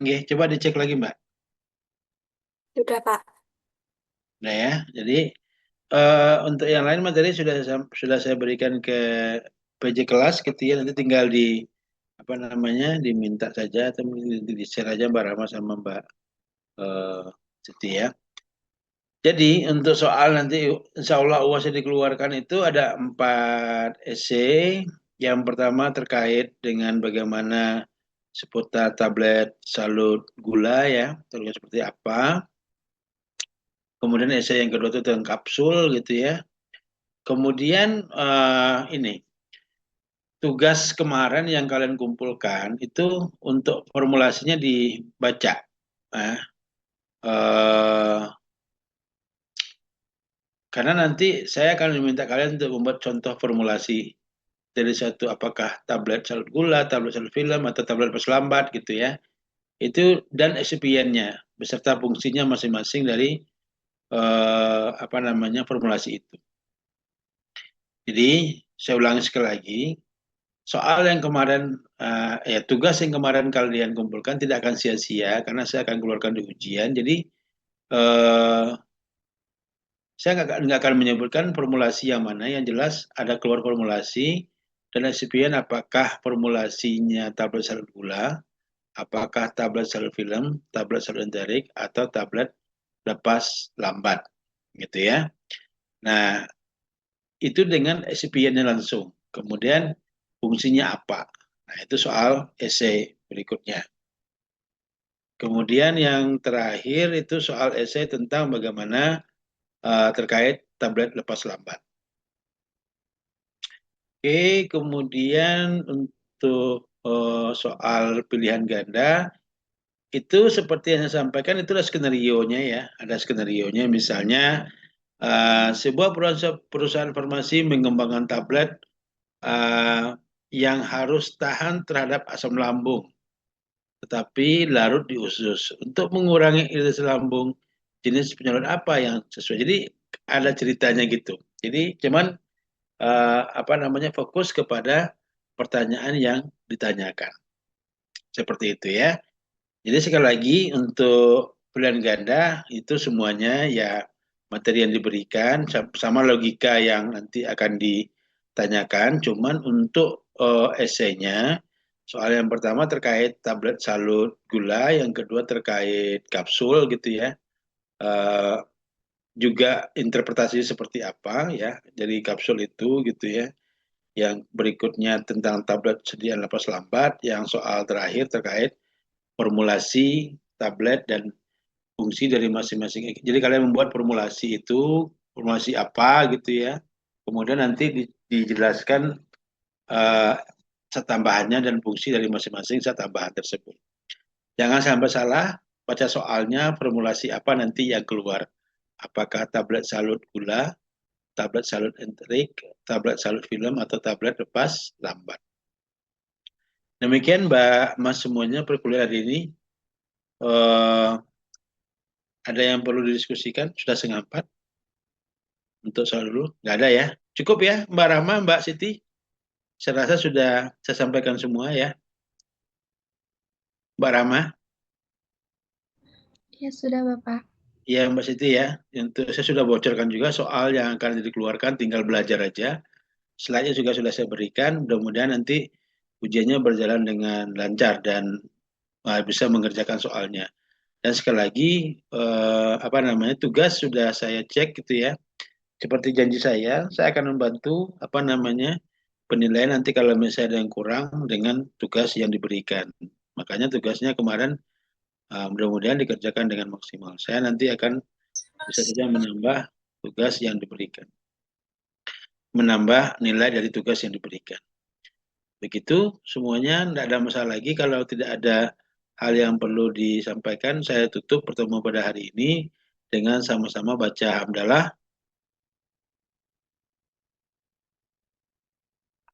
Oke, coba dicek lagi Mbak. Sudah, Pak. Nah ya, jadi untuk yang lain materi sudah saya berikan ke PJ kelas gitu ya, nanti tinggal di apa namanya diminta saja atau di share aja Mbak Rama sama Mbak Siti ya. Jadi untuk soal nanti insya Allah UAS yang dikeluarkan itu ada 4 esai. Yang pertama terkait dengan bagaimana seputar tablet salut gula ya, terus seperti apa. Kemudian esai yang kedua itu tentang kapsul gitu ya. Kemudian ini tugas kemarin yang kalian kumpulkan itu untuk formulasinya dibaca. Nah, karena nanti saya akan meminta kalian untuk membuat contoh formulasi dari satu apakah tablet salut gula, tablet salut film, atau tablet peslambat gitu ya. Itu dan resipiennya beserta fungsinya masing-masing dari apa namanya formulasi itu. Jadi saya ulangi sekali lagi, soal yang kemarin tugas yang kemarin kalian kumpulkan tidak akan sia-sia karena saya akan keluarkan di ujian. Jadi saya nggak akan menyebutkan formulasi yang mana, yang jelas ada keluar formulasi dan resipien apakah formulasinya tablet salut gula, apakah tablet salut film, tablet salut enterik, atau tablet lepas lambat, gitu ya. Nah, itu dengan resipiennya langsung. Kemudian fungsinya apa? Nah, itu soal esai berikutnya. Kemudian yang terakhir itu soal esai tentang bagaimana terkait tablet lepas lambat. Oke, kemudian untuk soal pilihan ganda, itu seperti yang saya sampaikan, itu ada skenario-nya ya. Ada skenario-nya, misalnya sebuah perusahaan farmasi mengembangkan tablet yang harus tahan terhadap asam lambung, tetapi larut di usus. Untuk mengurangi iritasi lambung, jenis penyalur apa yang sesuai? Jadi ada ceritanya gitu. Jadi cuman apa namanya fokus kepada pertanyaan yang ditanyakan. Seperti itu ya. Jadi sekali lagi untuk pilihan ganda itu semuanya ya materi yang diberikan sama logika yang nanti akan ditanyakan. Cuman untuk esainya, soal yang pertama terkait tablet salut gula, yang kedua terkait kapsul gitu ya. Juga interpretasi seperti apa ya dari kapsul itu gitu ya. Yang berikutnya tentang tablet sediaan lepas lambat, yang soal terakhir terkait formulasi tablet dan fungsi dari masing-masing. Jadi kalian membuat formulasi itu, formulasi apa gitu ya. Kemudian nanti dijelaskan zat tambahannya dan fungsi dari masing-masing zat tambahan tersebut. Jangan sampai salah baca soalnya, formulasi apa nanti yang keluar. Apakah tablet salut gula, tablet salut enterik, tablet salut film, atau tablet lepas lambat. Demikian Mbak Mas semuanya perkuliahan hari ini. Ada yang perlu didiskusikan? Sudah setengah 4 untuk soal dulu? Nggak ada ya? Cukup ya Mbak Rahma, Mbak Siti? Saya rasa sudah saya sampaikan semua ya. Mbak Rahma? Ya, sudah Bapak. Ya Mbak Siti ya. Untuk saya sudah bocorkan juga soal yang akan dikeluarkan, tinggal belajar aja. Slide-nya juga sudah saya berikan. Mudah-mudahan nanti ujiannya berjalan dengan lancar dan bisa mengerjakan soalnya. Dan sekali lagi apa namanya tugas sudah saya cek gitu ya. Seperti janji saya akan membantu apa namanya penilaian nanti kalau misalnya ada yang kurang dengan tugas yang diberikan. Makanya tugasnya kemarin mudah-mudahan dikerjakan dengan maksimal. Saya nanti akan bisa saja menambah tugas yang diberikan, menambah nilai dari tugas yang diberikan. Begitu semuanya, tidak ada masalah lagi. Kalau tidak ada hal yang perlu disampaikan, saya tutup pertemuan pada hari ini dengan sama-sama baca hamdalah.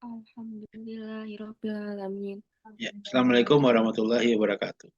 Alhamdulillahirrabbilalamin. Ya, Assalamualaikum warahmatullahi wabarakatuh.